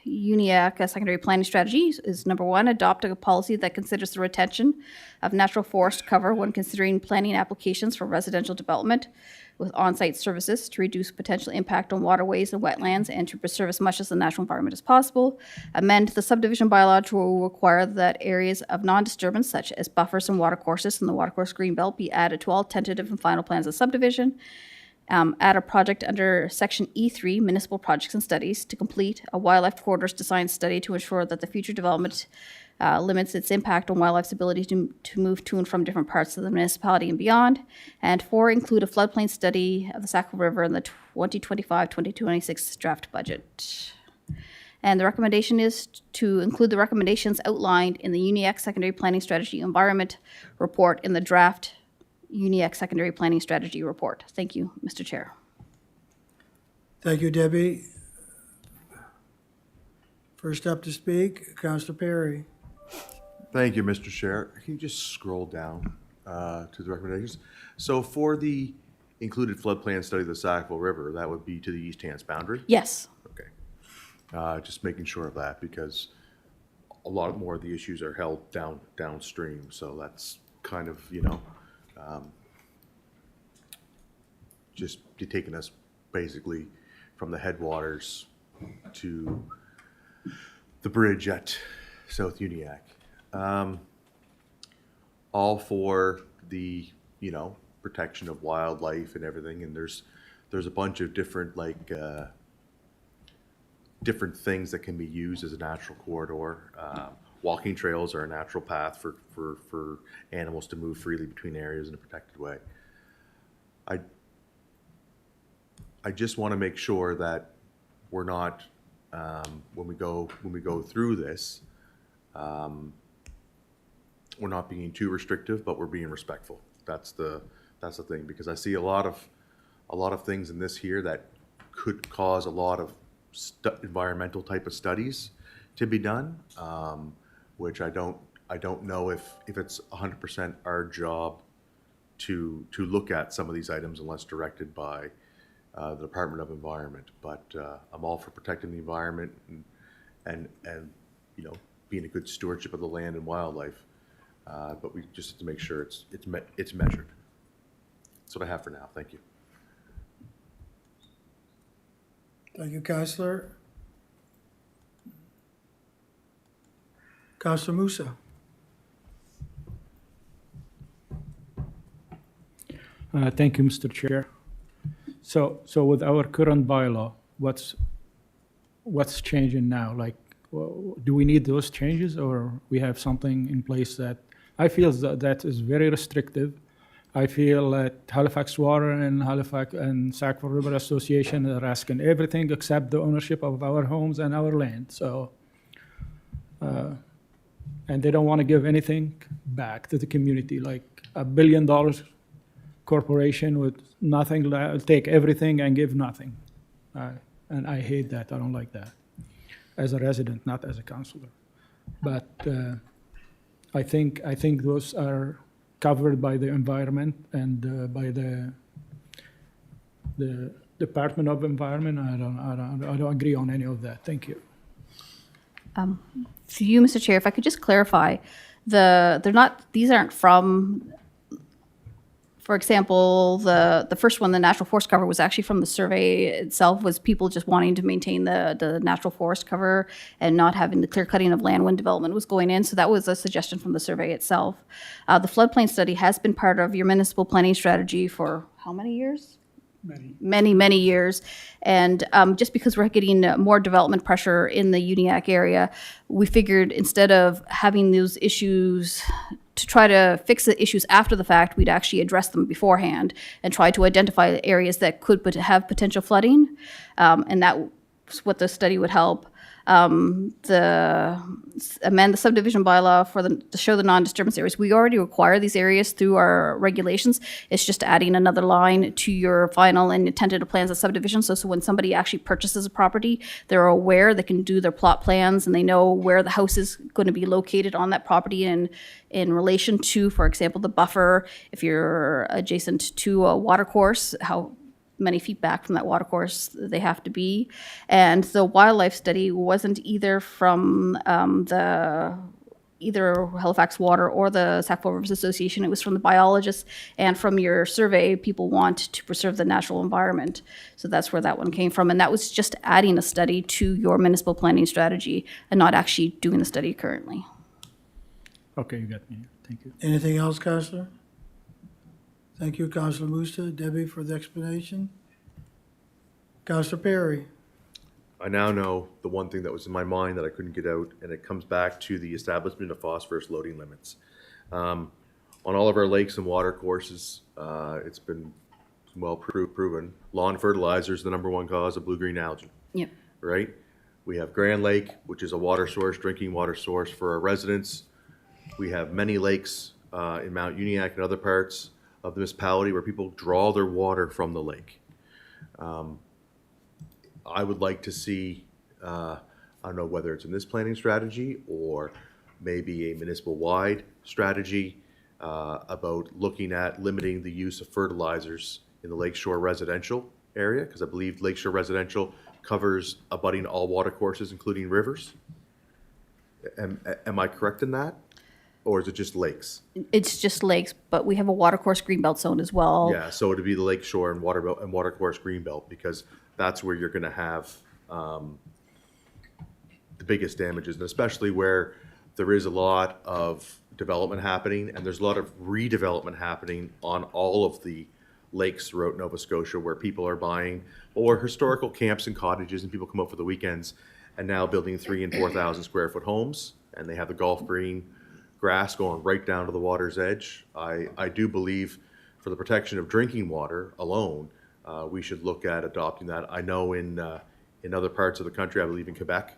Speaker 6: UNIAC secondary planning strategy is number one, adopt a policy that considers the retention of natural forest cover when considering planning applications for residential development with on-site services to reduce potential impact on waterways and wetlands and to preserve as much of the natural environment as possible. Amend the subdivision bylaw to require that areas of non-disturbance such as buffers and watercourses in the watercourse greenbelt be added to all tentative and final plans of subdivision. Add a project under Section E3, Municipal Projects and Studies, to complete a wildlife corridors design study to ensure that the future development limits its impact on wildlife's ability to move to and from different parts of the municipality and beyond. And 4, include a floodplain study of the Sackville River in the 2025-2026 draft budget. And the recommendation is to include the recommendations outlined in the UNIAC Secondary Planning Strategy Environment Report in the draft UNIAC Secondary Planning Strategy Report. Thank you, Mr. Chair.
Speaker 1: Thank you, Debbie. First up to speak, Councillor Perry.
Speaker 2: Thank you, Mr. Chair. Can you just scroll down to the recommendations? So for the included floodplain study of the Sackville River, that would be to the East Hants boundary?
Speaker 6: Yes.
Speaker 2: Okay. Just making sure of that because a lot more of the issues are held downstream. So that's kind of, just taking us basically from the headwaters to the bridge at South Uniac. All for the, protection of wildlife and everything. And there's a bunch of different, different things that can be used as a natural corridor. Walking trails are a natural path for animals to move freely between areas in a protected way. I just want to make sure that we're not, when we go through this, we're not being too restrictive, but we're being respectful. That's the thing, because I see a lot of things in this here that could cause a lot of environmental type of studies to be done, which I don't know if it's 100% our job to look at some of these items unless directed by the Department of Environment. But I'm all for protecting the environment and being a good stewardship of the land and wildlife. But we just have to make sure it's measured. That's what I have for now. Thank you.
Speaker 1: Thank you, Councillor. Councillor Musa.
Speaker 11: Thank you, Mr. Chair. So with our current bylaw, what's changing now? Like, do we need those changes, or we have something in place that I feel that is very restrictive? I feel that Halifax Water and Halifax and Sackville River Association are asking everything except the ownership of our homes and our land. So, and they don't want to give anything back to the community, like $1 billion corporation with nothing, take everything and give nothing. And I hate that. I don't like that as a resident, not as a councillor. But I think those are covered by the environment and by the Department of Environment. I don't agree on any of that. Thank you.
Speaker 6: For you, Mr. Chair, if I could just clarify, these aren't from For example, the first one, the natural forest cover, was actually from the survey itself, was people just wanting to maintain the natural forest cover and not having the clear cutting of land when development was going in. So that was a suggestion from the survey itself. The floodplain study has been part of your municipal planning strategy for how many years? Many years. And just because we're getting more development pressure in the Uniac area, we figured instead of having those issues to try to fix the issues after the fact, we'd actually address them beforehand and try to identify the areas that could have potential flooding. And that's what the study would help. Amend the subdivision bylaw to show the non-disturbance areas. We already require these areas through our regulations. It's just adding another line to your final and tentative plans of subdivision. So when somebody actually purchases a property, they're aware, they can do their plot plans, and they know where the house is going to be located on that property in relation to, for example, the buffer. If you're adjacent to a water course, how many feet back from that water course they have to be. And the wildlife study wasn't either from either Halifax Water or the Sackville Rivers Association. It was from the biologists and from your survey. People want to preserve the natural environment. So that's where that one came from. And that was just adding a study to your municipal planning strategy and not actually doing the study currently.
Speaker 11: Okay, you got me. Thank you.
Speaker 1: Anything else, Counselor? Thank you, Counselor Musa. Debbie, for the explanation. Counselor Perry.
Speaker 2: I now know the one thing that was in my mind that I couldn't get out, and it comes back to the establishment of phosphorus loading limits. On all of our lakes and water courses, it's been well proven, lawn fertilizer is the #1 cause of blue-green algae,
Speaker 6: Yep.
Speaker 2: right? We have Grand Lake, which is a water source, drinking water source for our residents. We have many lakes in Mount Uniacke and other parts of the municipality where people draw their water from the lake. I would like to see, I don't know whether it's in this planning strategy or maybe a municipal-wide strategy about looking at limiting the use of fertilizers in the Lakeshore residential area, because I believe Lakeshore residential covers abutting all water courses, including rivers. Am I correct in that? Or is it just lakes?
Speaker 6: It's just lakes, but we have a water course greenbelt zone as well.
Speaker 2: Yeah, so it'd be the Lakeshore and water course greenbelt, because that's where you're gonna have the biggest damages, and especially where there is a lot of development happening, and there's a lot of redevelopment happening on all of the lakes throughout Nova Scotia, where people are buying, or historical camps and cottages, and people come out for the weekends, and now building 3,000 and 4,000 square foot homes, and they have the golf green grass going right down to the water's edge. I do believe for the protection of drinking water alone, we should look at adopting that. I know in other parts of the country, I believe in Quebec,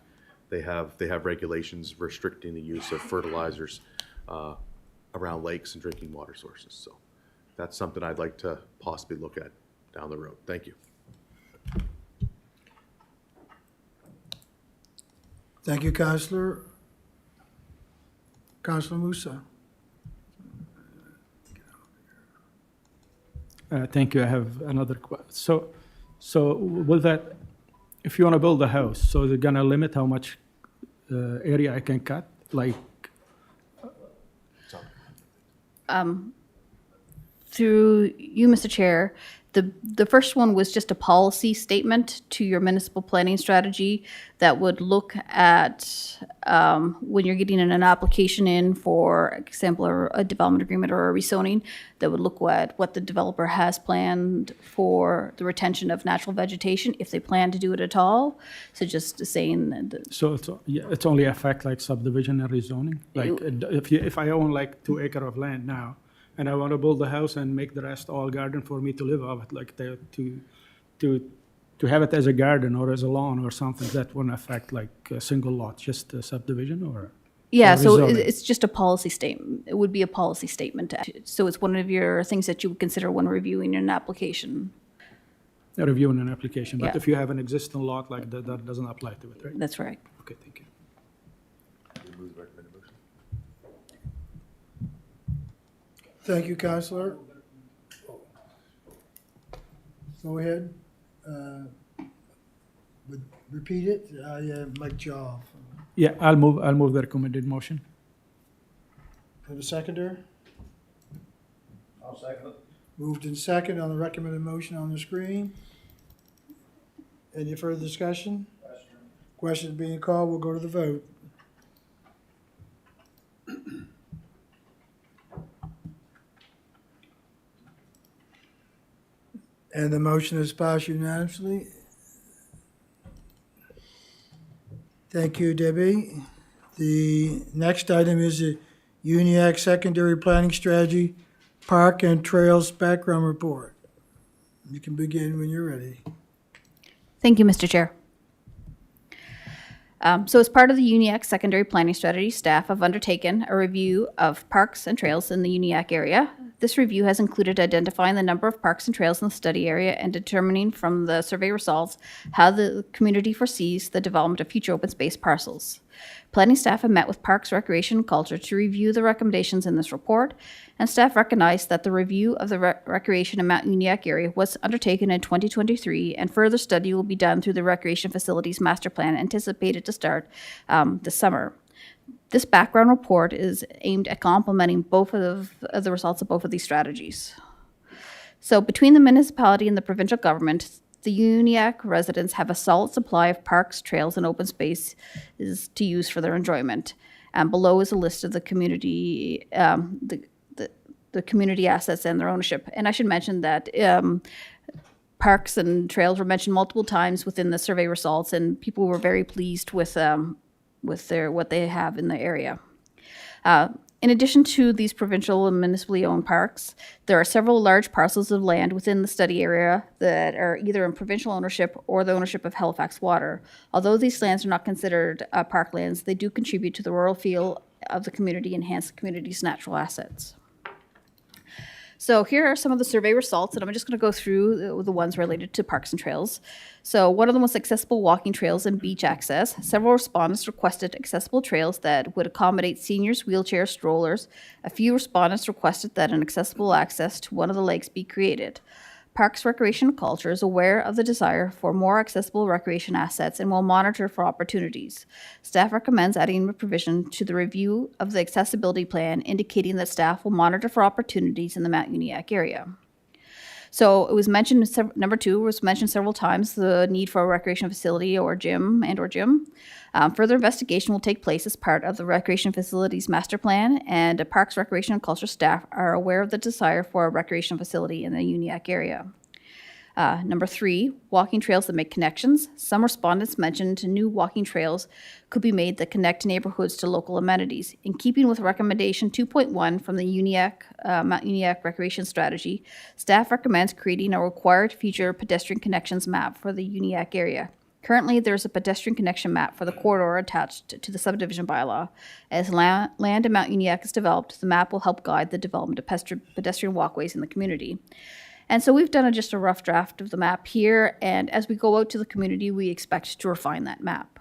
Speaker 2: they have regulations restricting the use of fertilizers around lakes and drinking water sources. So that's something I'd like to possibly look at down the road. Thank you.
Speaker 1: Thank you, Counselor. Counselor Musa.
Speaker 11: Thank you. I have another question. So will that, if you want to build a house, so they're gonna limit how much area I can cut? Like,
Speaker 6: Through you, Mr. Chair, the first one was just a policy statement to your municipal planning strategy that would look at when you're getting an application in, for example, or a development agreement or a rezoning, that would look at what the developer has planned for the retention of natural vegetation, if they plan to do it at all. So just saying that.
Speaker 11: so it's only affect like subdivision and rezoning? Like, if I own like 2 acres of land now, and I want to build a house and make the rest all garden for me to live off it, like to have it as a garden or as a lawn or something, that wouldn't affect like a single lot, just a subdivision or?
Speaker 6: Yeah,
Speaker 11: or
Speaker 6: so
Speaker 11: rezoning?
Speaker 6: it's just a policy statement. It would be a policy statement. So it's one of your things that you would consider when reviewing an application.
Speaker 11: Reviewing an application, but
Speaker 6: Yeah.
Speaker 11: if you have an existing lot like that, that doesn't apply to it, right?
Speaker 6: That's right.
Speaker 11: Okay, thank you.
Speaker 1: Thank you, Counselor. Go ahead. Repeat it. Mike Jaw.
Speaker 11: Yeah, I'll move the recommended motion.
Speaker 1: Have a seconder? I'll second it. Moved in second on the recommended motion on the screen. Any further discussion? Question being called, we'll go to the vote. And the motion is passed unanimously. Thank you, Debbie. The next item is the UNIAC Secondary Planning Strategy Park and Trails Background Report. You can begin when you're ready.
Speaker 6: Thank you, Mr. Chair. So as part of the UNIAC Secondary Planning Strategy, staff have undertaken a review of parks and trails in the UNIAC area. This review has included identifying the number of parks and trails in the study area and determining from the survey results how the community foresees the development of future open space parcels. Planning staff have met with Parks, Recreation, and Culture to review the recommendations in this report, and staff recognized that the review of the recreation in Mount Uniacke area was undertaken in 2023, and further study will be done through the Recreation Facilities Master Plan anticipated to start this summer. This background report is aimed at complementing both of the results of both of these strategies. So between the municipality and the provincial government, the UNIAC residents have a solid supply of parks, trails, and open spaces to use for their enjoyment. Below is a list of the community, the community assets and their ownership. And I should mention that parks and trails were mentioned multiple times within the survey results, and people were very pleased with what they have in the area. In addition to these provincial and municipally owned parks, there are several large parcels of land within the study area that are either in provincial ownership or the ownership of Halifax Water. Although these lands are not considered parklands, they do contribute to the rural feel of the community, enhance the community's natural assets. So here are some of the survey results, and I'm just going to go through the ones related to parks and trails. So one of them was accessible walking trails and beach access. Several respondents requested accessible trails that would accommodate seniors, wheelchairs, strollers. A few respondents requested that an accessible access to one of the lakes be created. Parks, Recreation, and Culture is aware of the desire for more accessible recreation assets and will monitor for opportunities. Staff recommends adding a provision to the review of the accessibility plan indicating that staff will monitor for opportunities in the Mount Uniacke area. So it was mentioned, number 2 was mentioned several times, the need for a recreation facility or gym. Further investigation will take place as part of the Recreation Facilities Master Plan, and Parks, Recreation, and Culture staff are aware of the desire for a recreation facility in the Uniacke area. Number 3, walking trails that make connections. Some respondents mentioned new walking trails could be made that connect neighborhoods to local amenities. In keeping with recommendation 2.1 from the Mount Uniacke Recreation Strategy, staff recommends creating a required future pedestrian connections map for the Uniacke area. Currently, there's a pedestrian connection map for the corridor attached to the subdivision bylaw. As land in Mount Uniacke is developed, the map will help guide the development of pedestrian walkways in the community. And so we've done just a rough draft of the map here, and as we go out to the community, we expect to refine that map.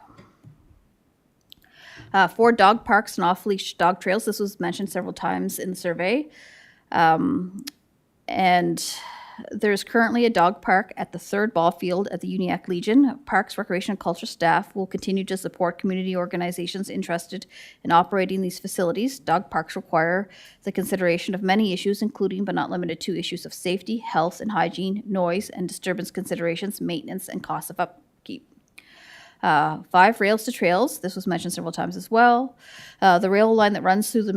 Speaker 6: 4 dog parks and off-leash dog trails. This was mentioned several times in the survey. And there's currently a dog park at the 3rd ball field at the Uniacke Legion. Parks, Recreation, and Culture staff will continue to support community organizations interested in operating these facilities. Dog parks require the consideration of many issues, including but not limited to issues of safety, health and hygiene, noise and disturbance considerations, maintenance, and cost of upkeep. 5 rails to trails. This was mentioned several times as well. The rail line that runs through the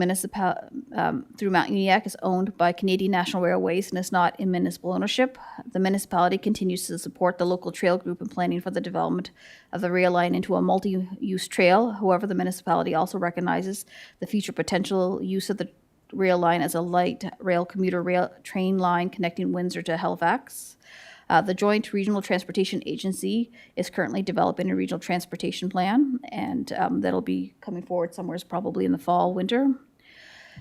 Speaker 6: through Mount Uniacke is owned by Canadian National Railways and is not in municipal ownership. The municipality continues to support the local trail group in planning for the development of the rail line into a multi-use trail. However, the municipality also recognizes the future potential use of the rail line as a light rail commuter rail train line connecting Windsor to Halifax. The Joint Regional Transportation Agency is currently developing a regional transportation plan, and that'll be coming forward somewhere probably in the fall, winter.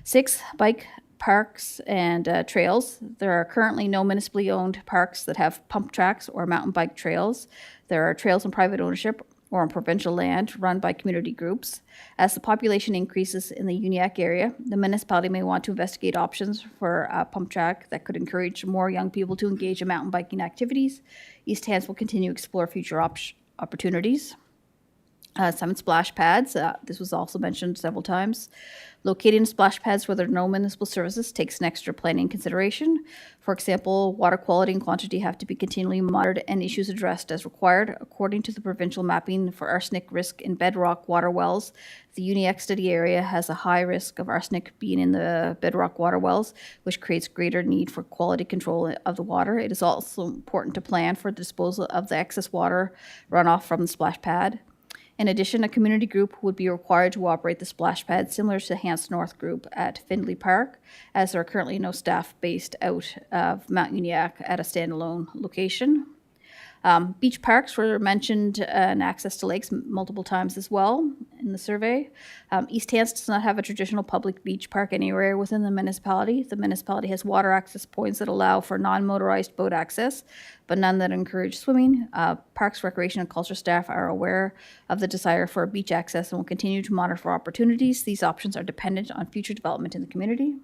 Speaker 6: 6, bike parks and trails. There are currently no municipally owned parks that have pump tracks or mountain bike trails. There are trails in private ownership or on provincial land run by community groups. As the population increases in the Uniacke area, the municipality may want to investigate options for a pump track that could encourage more young people to engage in mountain biking activities. East Hants will continue to explore future opportunities. 7 splash pads. This was also mentioned several times. Locating splash pads where there are no municipal services takes an extra planning consideration. For example, water quality and quantity have to be continually monitored and issues addressed as required. According to the provincial mapping for arsenic risk in bedrock water wells, the UNIAC study area has a high risk of arsenic being in the bedrock water wells, which creates greater need for quality control of the water. It is also important to plan for disposal of the excess water runoff from the splash pad. In addition, a community group would be required to operate the splash pad similar to Hants North Group at Findlay Park, as there are currently no staff based out of Mount Uniacke at a standalone location. Beach parks were mentioned and access to lakes multiple times as well in the survey. East Hants does not have a traditional public beach park anywhere within the municipality. The municipality has water access points that allow for non-motorized boat access, but none that encourage swimming. Parks, Recreation, and Culture staff are aware of the desire for beach access and will continue to monitor for opportunities. These options are dependent on future development in the community.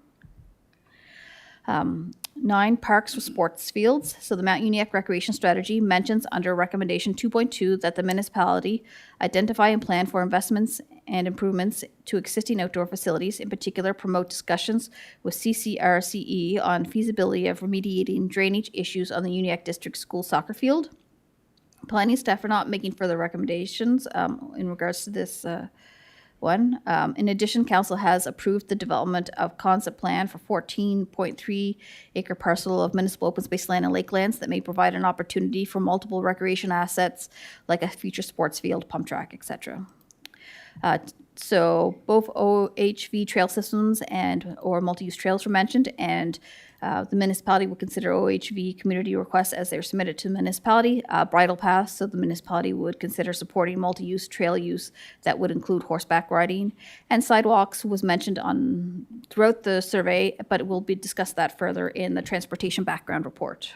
Speaker 6: 9, parks with sports fields. So the Mount Uniacke Recreation Strategy mentions under Recommendation 2.2 that the municipality identify and plan for investments and improvements to existing outdoor facilities, in particular promote discussions with CCRCE on feasibility of remediating drainage issues on the Uniacke District School soccer field. Planning staff are not making further recommendations in regards to this one. In addition, council has approved the development of concept plan for 14.3 acre parcel of municipal open space land and lakelands that may provide an opportunity for multiple recreation assets like a future sports field, pump track, etc. So both OHV trail systems and or multi-use trails were mentioned, and the municipality will consider OHV community requests as they're submitted to the municipality. Bridle paths, so the municipality would consider supporting multi-use trail use that would include horseback riding. And sidewalks was mentioned throughout the survey, but we'll be discuss that further in the transportation background report.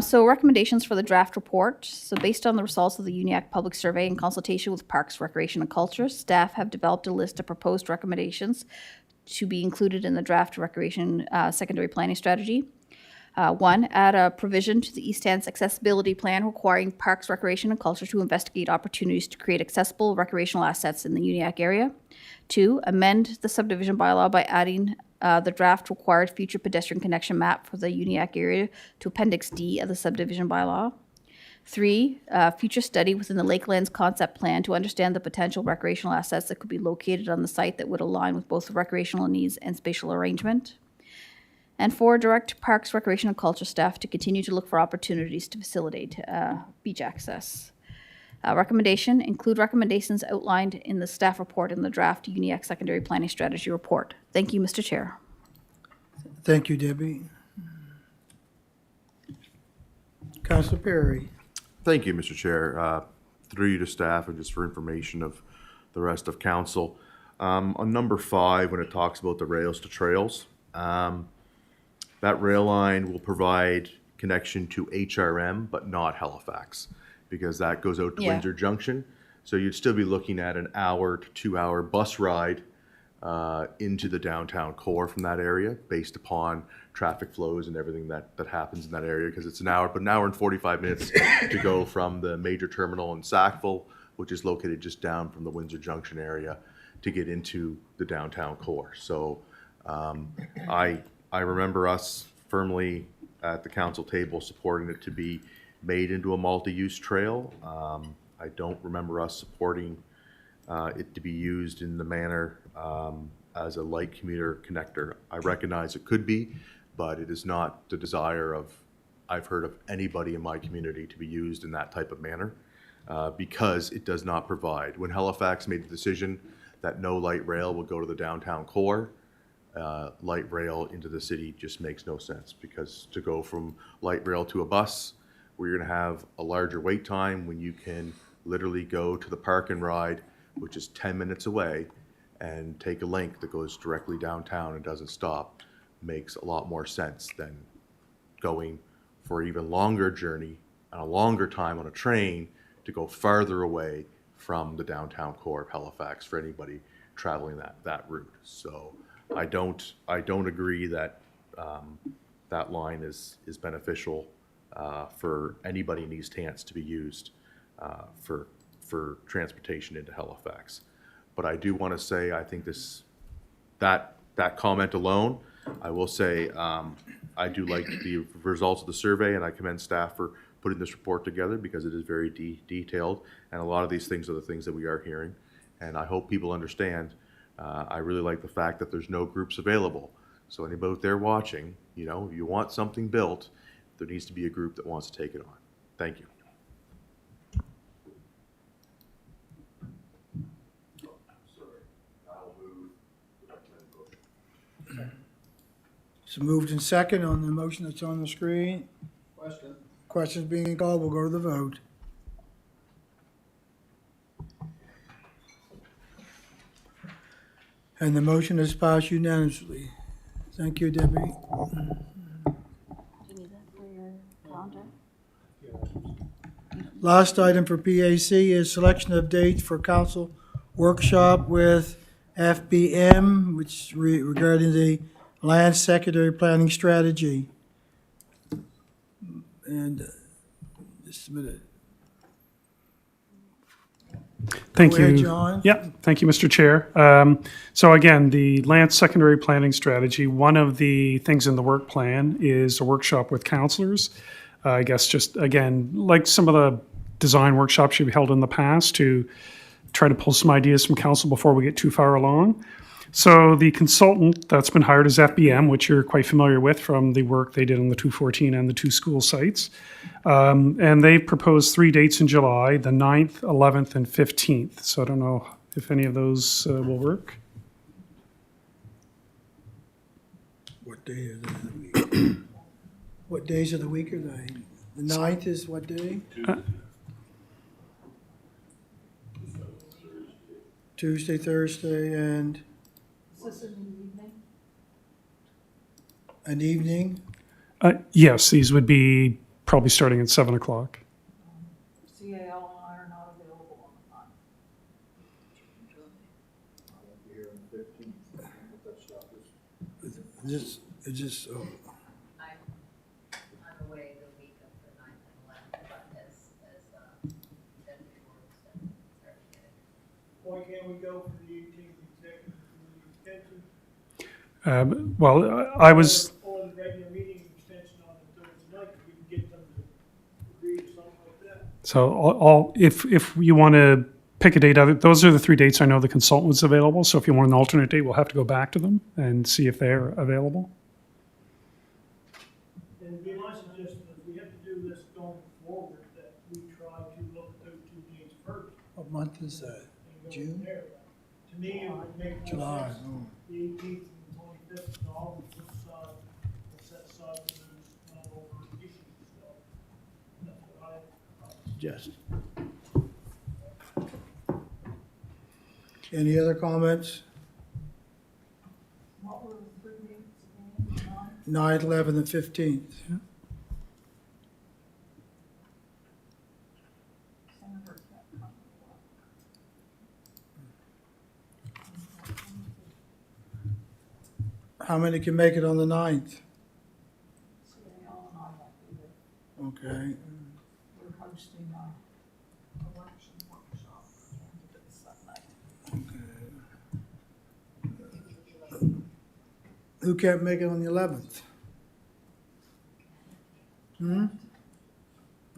Speaker 6: So recommendations for the draft report. So based on the results of the UNIAC public survey in consultation with Parks, Recreation, and Culture, staff have developed a list of proposed recommendations to be included in the draft recreation secondary planning strategy. 1, add a provision to the East Hants accessibility plan requiring Parks, Recreation, and Culture to investigate opportunities to create accessible recreational assets in the UNIAC area. 2, amend the subdivision bylaw by adding the draft required future pedestrian connection map for the UNIAC area to Appendix D of the subdivision bylaw. 3, future study within the Lakelands concept plan to understand the potential recreational assets that could be located on the site that would align with both the recreational needs and spatial arrangement. And 4, direct Parks, Recreation, and Culture staff to continue to look for opportunities to facilitate beach access. Recommendation, include recommendations outlined in the staff report in the draft UNIAC secondary planning strategy report. Thank you, Mr. Chair.
Speaker 1: Thank you, Debbie. Councilor Perry.
Speaker 2: Thank you, Mr. Chair. Through you to staff and just for information of the rest of council. On number 5, when it talks about the rails to trails, that rail line will provide connection to HRM, but not Halifax, because that goes out to Windsor Junction. So you'd still be looking at an hour to 2 hour bus ride into the downtown core from that area based upon traffic flows and everything that happens in that area, because it's an hour and 45 minutes to go from the major terminal in Sackville, which is located just down from the Windsor Junction area, to get into the downtown core. So I remember us firmly at the council table supporting it to be made into a multi-use trail. I don't remember us supporting it to be used in the manner as a light commuter connector. I recognize it could be, but it is not the desire I've heard of anybody in my community to be used in that type of manner, because it does not provide. When Halifax made the decision that no light rail will go to the downtown core, light rail into the city just makes no sense, because to go from light rail to a bus, where you're going to have a larger wait time when you can literally go to the park and ride, which is 10 minutes away, and take a link that goes directly downtown and doesn't stop, makes a lot more sense than going for an even longer journey and a longer time on a train to go farther away from the downtown core of Halifax for anybody traveling that route. So I don't agree that that line is beneficial for anybody in East Hants to be used for for transportation into Halifax. But I do want to say, I think that comment alone, I will say, I do like the results of the survey, and I commend staff for putting this report together because it is very detailed, and a lot of these things are the things that we are hearing. And I hope people understand, I really like the fact that there's no groups available. So anybody out there watching, you know, if you want something built, there needs to be a group that wants to take it on. Thank you.
Speaker 1: So moved in second on the motion that's on the screen. Questions being called, we'll go to the vote. And the motion is passed unanimously. Thank you, Debbie.
Speaker 6: Do you need that for your calendar?
Speaker 1: Last item for PAC is selection of dates for council workshop with FBM, which regarding the land secondary planning strategy. And just a minute.
Speaker 3: Thank
Speaker 1: Go
Speaker 3: you.
Speaker 1: ahead, John.
Speaker 3: Yeah, thank you, Mr. Chair. So again, the land secondary planning strategy, one of the things in the work plan is a workshop with councillors. I guess just, again, like some of the design workshops you've held in the past, to try to pull some ideas from council before we get too far along. So the consultant that's been hired is FBM, which you're quite familiar with from the work they did on the 214 and the 2 school sites. And they proposed 3 dates in July, the 9th, 11th, and 15th. So I don't know if any of those will work.
Speaker 1: What day is it of the week? What days of the week are they? The 9th is what day? Tuesday, Thursday, and? An evening?
Speaker 3: Yes, these would be probably starting at 7 o'clock.
Speaker 8: CAL and I are not available on the 9th.
Speaker 1: Just, oh,
Speaker 10: I'm away the week of the 9th and 11th, but as Deputy Warden said, start to get it.
Speaker 12: Why can't we go for the 18th executive extension?
Speaker 3: Well, I was,
Speaker 12: Or the regular meeting extension on the Thursday night, we can get them to agree to something like that.
Speaker 3: so if you want to pick a date out, those are the 3 dates I know the consultant was available. So if you want an alternate date, we'll have to go back to them and see if they're available.
Speaker 12: And it'd be my suggestion, if we have to do this going forward, that we try to look at those 2 dates first.
Speaker 1: what month is that?
Speaker 12: And go
Speaker 1: June?
Speaker 12: from there. To me, it would make more
Speaker 1: July.
Speaker 12: sense.
Speaker 1: Oh.
Speaker 12: The 18th and the 25th, and all we put aside, we'll set aside for those not over issues, so that's what I.
Speaker 1: Yes. Any other comments?
Speaker 8: What were the 3 dates again?
Speaker 1: 9th, 11th, and 15th. How many can make it on the 9th? Okay.
Speaker 8: We're hosting a election workshop for candidates that night.
Speaker 1: Who can't make it on the 11th?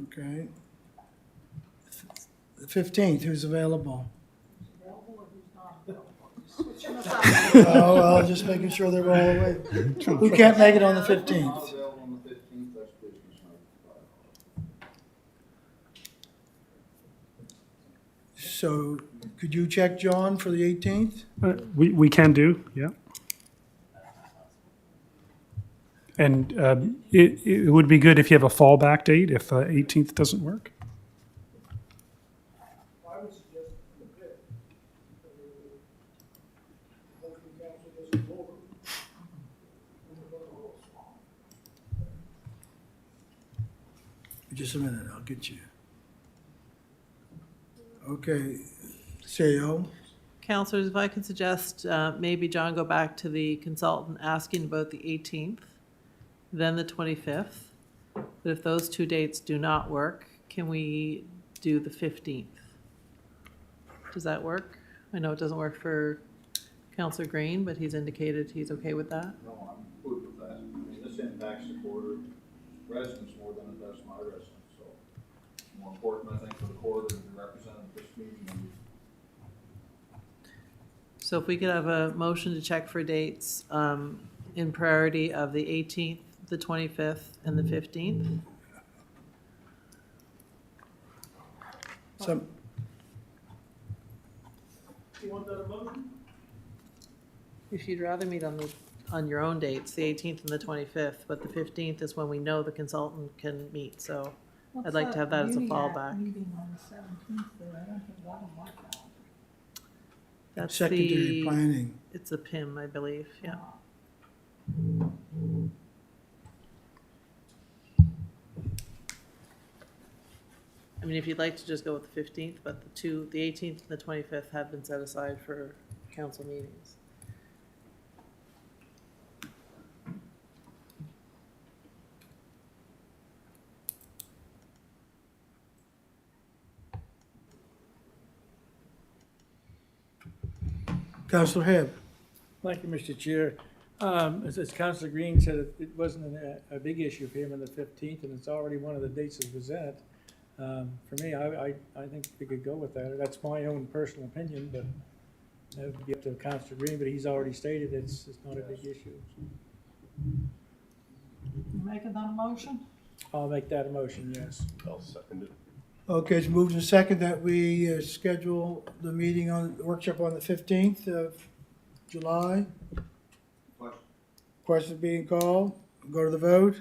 Speaker 1: Okay. The 15th, who's available?
Speaker 8: Available or who's not available? Switching us up.
Speaker 1: Oh, well, just making sure they're all away. Who can't make it on the 15th?
Speaker 7: Available on the 15th, that's business night.
Speaker 1: So could you check John for the 18th?
Speaker 3: We can do, yeah. And it would be good if you have a fallback date if the 18th doesn't work.
Speaker 12: I would suggest the 5th. Hopefully council doesn't vote.
Speaker 1: Just a minute, I'll get you. Okay, CEO,
Speaker 13: Councillors, if I could suggest, maybe John go back to the consultant asking about the 18th, then the 25th. But if those 2 dates do not work, can we do the 15th? Does that work? I know it doesn't work for Councillor Green, but he's indicated he's okay with that.
Speaker 7: No, I'm good with that. I mean, this impacts the quarter residents more than it does my residents, so it's more important, I think, for the quarter to be represented at this meeting.
Speaker 13: So if we could have a motion to check for dates in priority of the 18th, the 25th, and the 15th.
Speaker 1: Some,
Speaker 12: Do you want that a motion?
Speaker 13: If you'd rather meet on your own dates, the 18th and the 25th, but the 15th is when we know the consultant can meet, so I'd like to have that as a fallback.
Speaker 8: Meeting on the 17th there, I don't think that on my calendar.
Speaker 13: That's
Speaker 1: secondary planning.
Speaker 13: It's a PIM, I believe, yeah. I mean, if you'd like to just go with the 15th, but the 18th and the 25th have been set aside for council meetings.
Speaker 1: Councillor Hebb.
Speaker 14: Thank you, Mr. Chair. As Councillor Green said, it wasn't a big issue for him on the 15th, and it's already one of the dates that was at. For me, I think we could go with that. That's my own personal opinion, but that would be up to Councillor Green, but he's already stated it's not a big issue.
Speaker 8: You making that a motion?
Speaker 14: I'll make that a motion, yes.
Speaker 2: I'll second it.
Speaker 1: Okay, it's moved and second that we schedule the meeting on, the workshop on the 15th of July. Question being called. Go to the vote.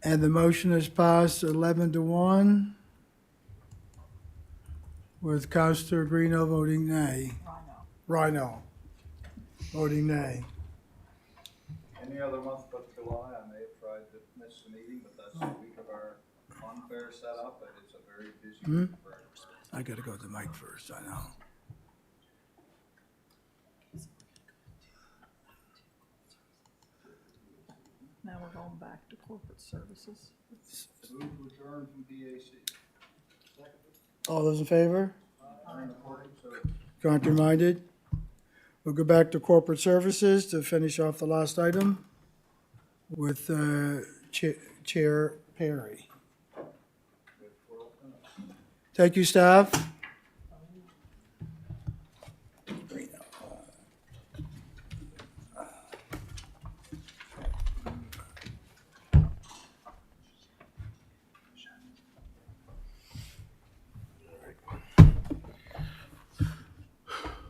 Speaker 1: And the motion is passed 11-1 with Councillor Greeno voting nay. Rhino voting nay.
Speaker 7: Any other month but July, I may have tried to miss the meeting, but that's the week of our fun fair setup, and it's a very busy week for everybody.
Speaker 1: I gotta go to the mic first, I know.
Speaker 8: Now we're going back to corporate services.
Speaker 7: Move to adjourn from DAC.
Speaker 1: All those in favor?
Speaker 7: Recording, so
Speaker 1: Contrary-minded? We'll go back to corporate services to finish off the last item with Chair Perry. Thank you, staff.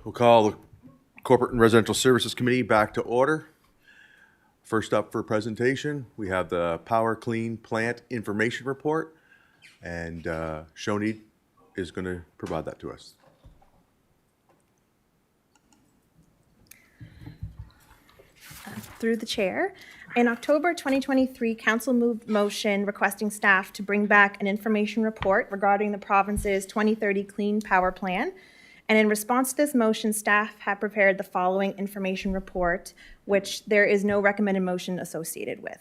Speaker 2: We'll call the Corporate and Residential Services Committee back to order. First up for presentation, we have the Power Clean Plant Information Report, and Shonid is going to provide that to us.
Speaker 15: Through the chair. In October 2023, Council moved motion requesting staff to bring back an information report regarding the province's 2030 Clean Power Plan. And in response to this motion, staff have prepared the following information report, which there is no recommended motion associated with.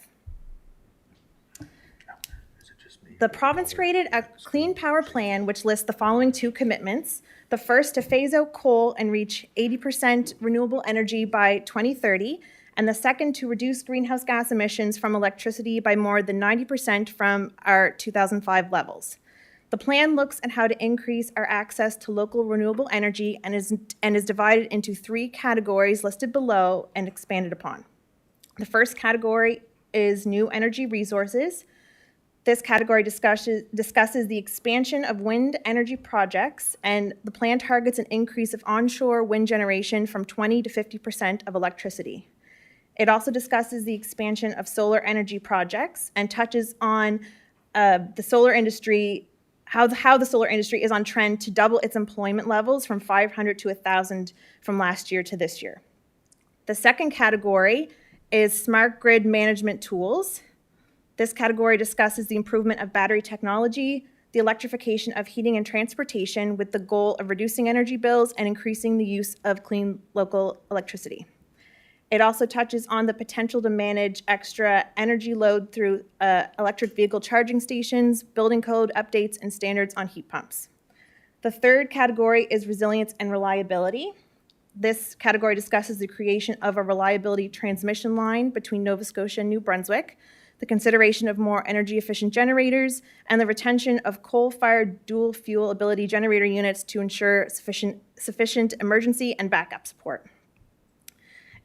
Speaker 15: The province created a clean power plan which lists the following two commitments. The first, to phase out coal and reach 80% renewable energy by 2030, and the second, to reduce greenhouse gas emissions from electricity by more than 90% from our 2005 levels. The plan looks at how to increase our access to local renewable energy and is divided into three categories listed below and expanded upon. The first category is new energy resources. This category discusses the expansion of wind energy projects, and the plan targets an increase of onshore wind generation from 20 to 50% of electricity. It also discusses the expansion of solar energy projects and touches on the solar industry, how the solar industry is on trend to double its employment levels from 500 to 1,000 from last year to this year. The second category is smart grid management tools. This category discusses the improvement of battery technology, the electrification of heating and transportation with the goal of reducing energy bills and increasing the use of clean local electricity. It also touches on the potential to manage extra energy load through electric vehicle charging stations, building code updates, and standards on heat pumps. The third category is resilience and reliability. This category discusses the creation of a reliability transmission line between Nova Scotia and New Brunswick, the consideration of more energy-efficient generators, and the retention of coal-fired dual-fuel ability generator units to ensure sufficient emergency and backup support.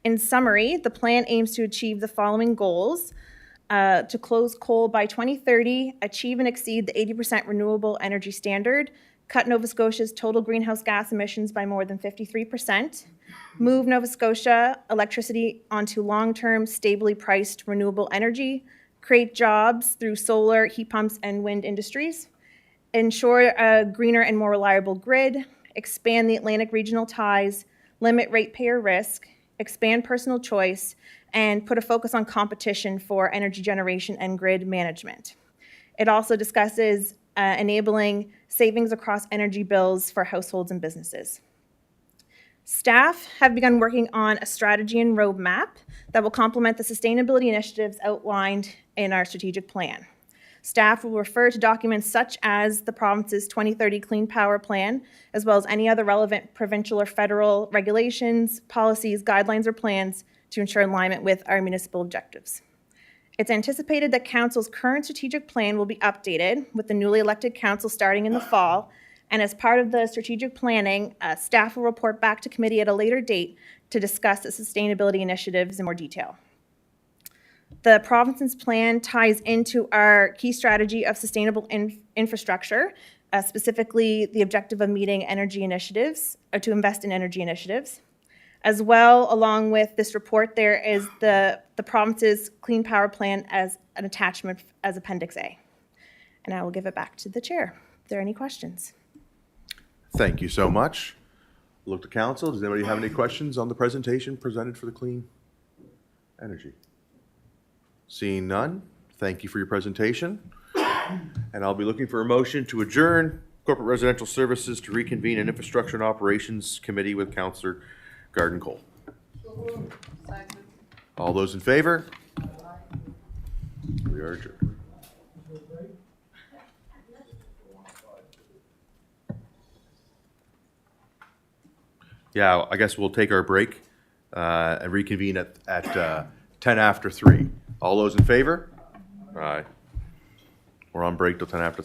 Speaker 15: In summary, the plan aims to achieve the following goals: to close coal by 2030, achieve and exceed the 80% renewable energy standard, cut Nova Scotia's total greenhouse gas emissions by more than 53%, move Nova Scotia electricity onto long-term, stably priced renewable energy, create jobs through solar, heat pumps, and wind industries, ensure a greener and more reliable grid, expand the Atlantic regional ties, limit ratepayer risk, expand personal choice, and put a focus on competition for energy generation and grid management. It also discusses enabling savings across energy bills for households and businesses. Staff have begun working on a strategy and roadmap that will complement the sustainability initiatives outlined in our strategic plan. Staff will refer to documents such as the province's 2030 Clean Power Plan, as well as any other relevant provincial or federal regulations, policies, guidelines, or plans to ensure alignment with our municipal objectives. It's anticipated that Council's current strategic plan will be updated with the newly elected Council starting in the fall, and as part of the strategic planning, staff will report back to committee at a later date to discuss the sustainability initiatives in more detail. The province's plan ties into our key strategy of sustainable infrastructure, specifically the objective of meeting energy initiatives, or to invest in energy initiatives. As well, along with this report, there is the province's Clean Power Plan as an attachment as Appendix A. And I will give it back to the chair. Are there any questions?
Speaker 2: Thank you so much. Look to council. Does anybody have any questions on the presentation presented for the clean energy? Seeing none, thank you for your presentation. And I'll be looking for a motion to adjourn Corporate Residential Services to reconvene an Infrastructure and Operations Committee with Councillor Garden Cole. All those in favor? We are adjourned. Yeah, I guess we'll take our break and reconvene at 10 after 3. All those in favor? All right. We're on break till 10 after.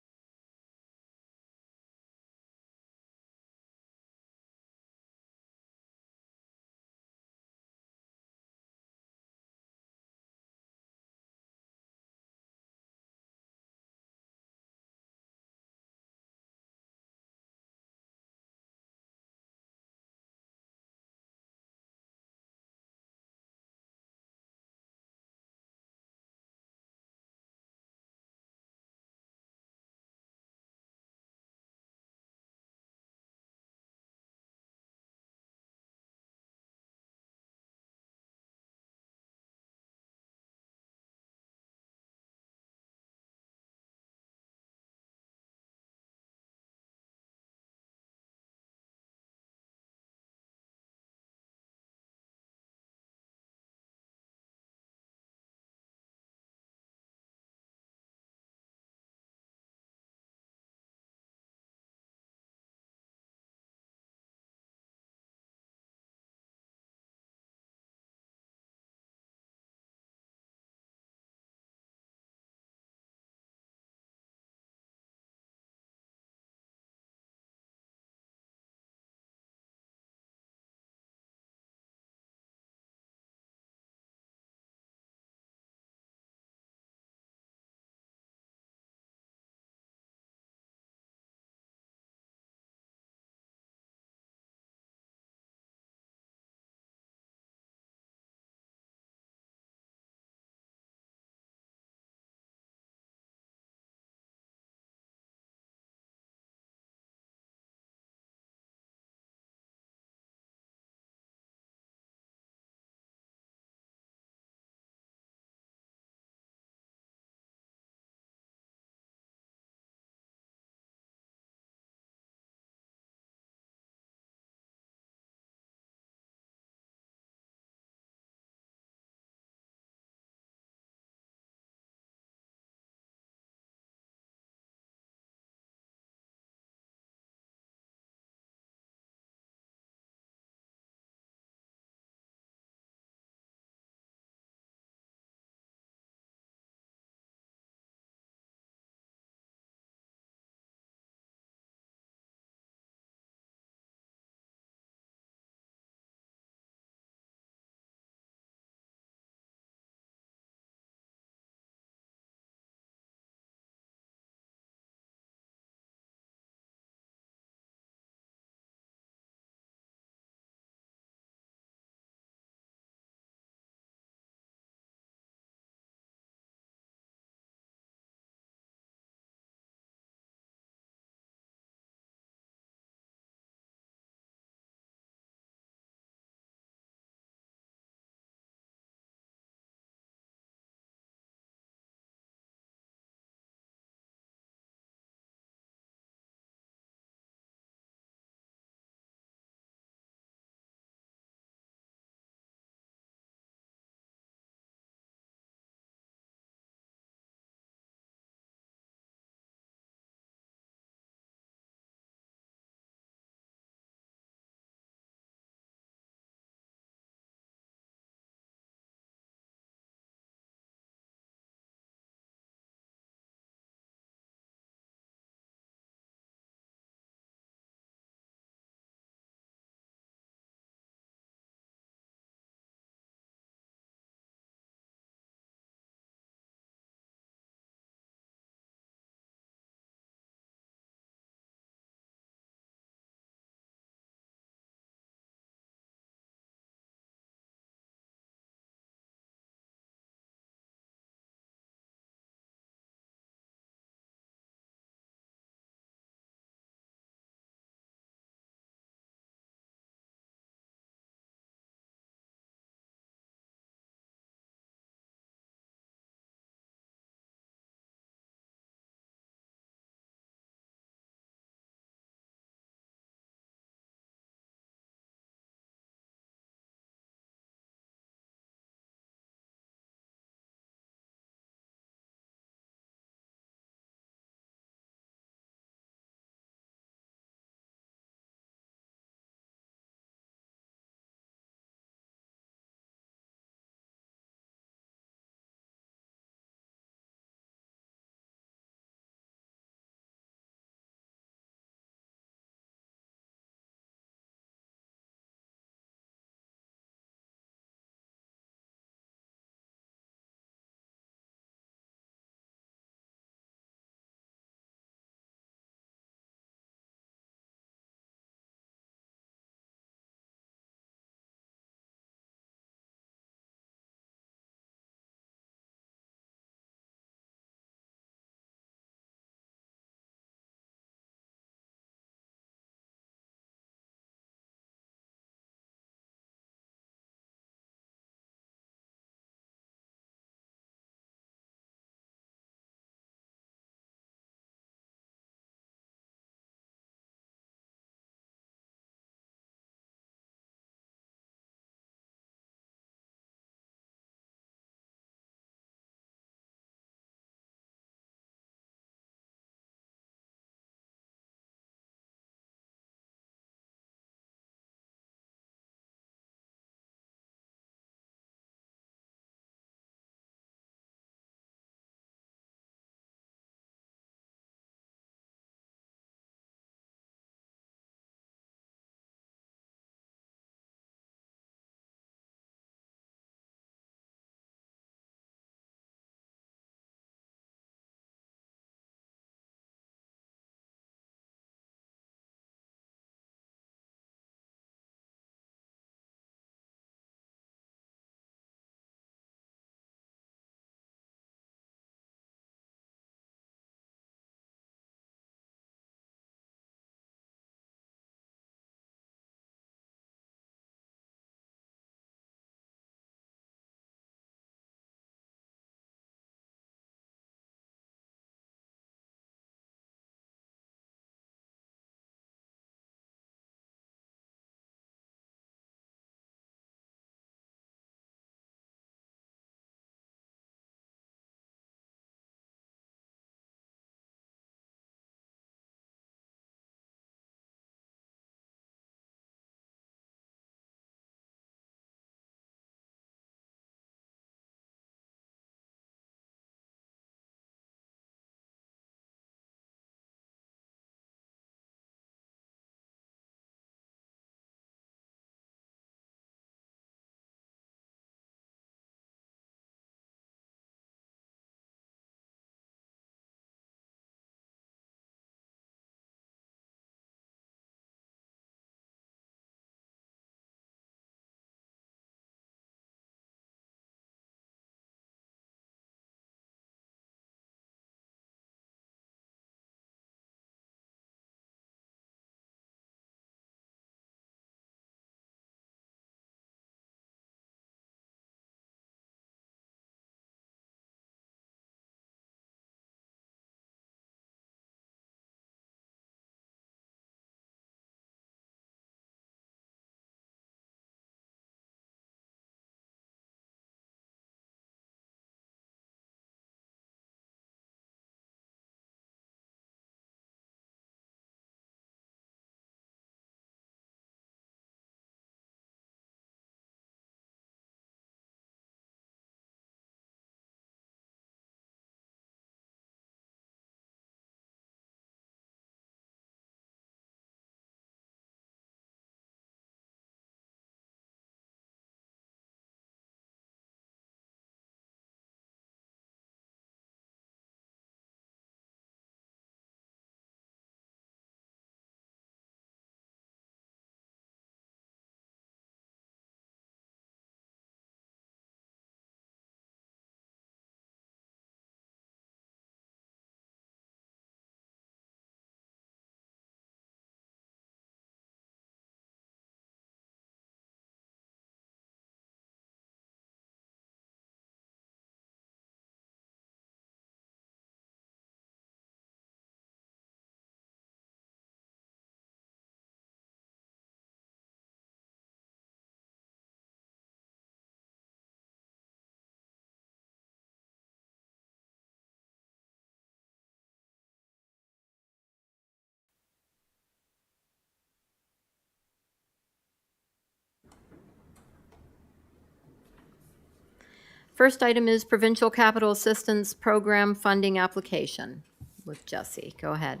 Speaker 10: First item is Provincial Capital Assistance Program funding application with Jesse. Go ahead.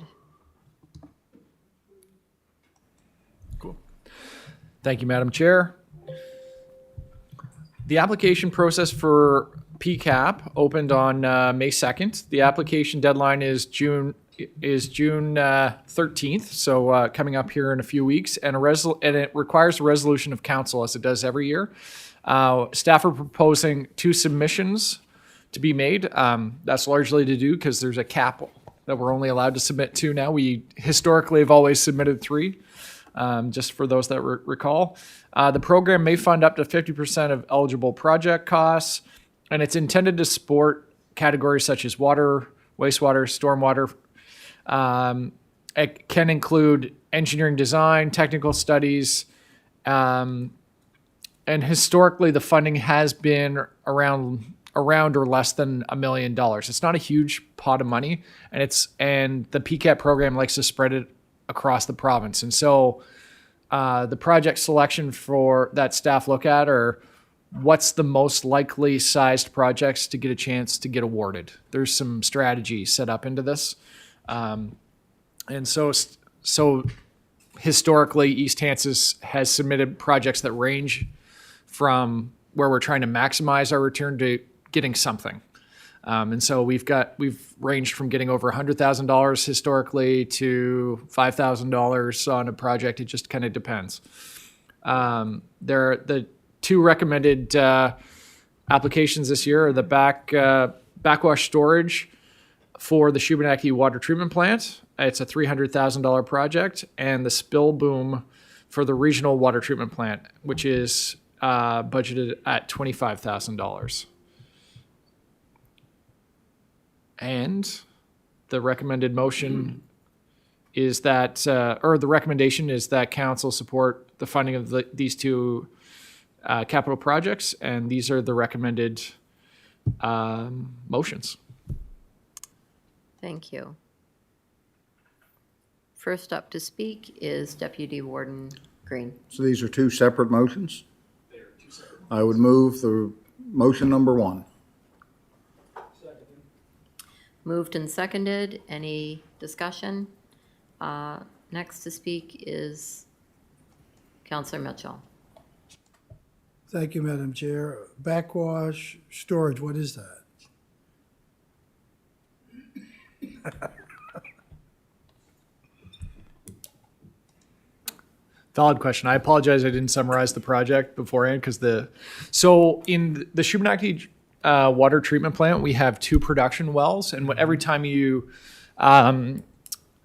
Speaker 16: Thank you, Madam Chair. The application process for PCAP opened on May 2nd. The application deadline is June 13th, so coming up here in a few weeks, and it requires a resolution of council as it does every year. Staff are proposing 2 submissions to be made. That's largely to do because there's a cap that we're only allowed to submit 2 now. We historically have always submitted 3. Just for those that recall. The program may fund up to 50% of eligible project costs, and it's intended to support categories such as water, wastewater, stormwater. It can include engineering design, technical studies, and historically the funding has been around or less than $1 million. It's not a huge pot of money, and the PCAP program likes to spread it across the province. And so the project selection for that staff look at are what's the most likely sized projects to get a chance to get awarded. There's some strategy set up into this. And so historically, East Hanses has submitted projects that range from where we're trying to maximize our return to getting something. And so we've ranged from getting over $100,000 historically to $5,000 on a project. It just kind of depends. The 2 recommended applications this year are the backwash storage for the Shubenacadie water treatment plant. It's a $300,000 project, and the spill boom for the regional water treatment plant, which is budgeted at $25,000. And the recommended motion is that, or the recommendation is that council support the funding of these 2 capital projects, and these are the recommended motions.
Speaker 10: Thank you. First up to speak is Deputy Warden Green.
Speaker 7: So these are 2 separate motions? They are 2 separate. I would move the motion number 1.
Speaker 10: Moved and seconded. Any discussion? Next to speak is Councillor Mitchell.
Speaker 1: Thank you, Madam Chair. Backwash storage, what is that?
Speaker 16: Valid question. I apologize I didn't summarize the project beforehand so in the Shubenacadie water treatment plant, we have 2 production wells, and every time you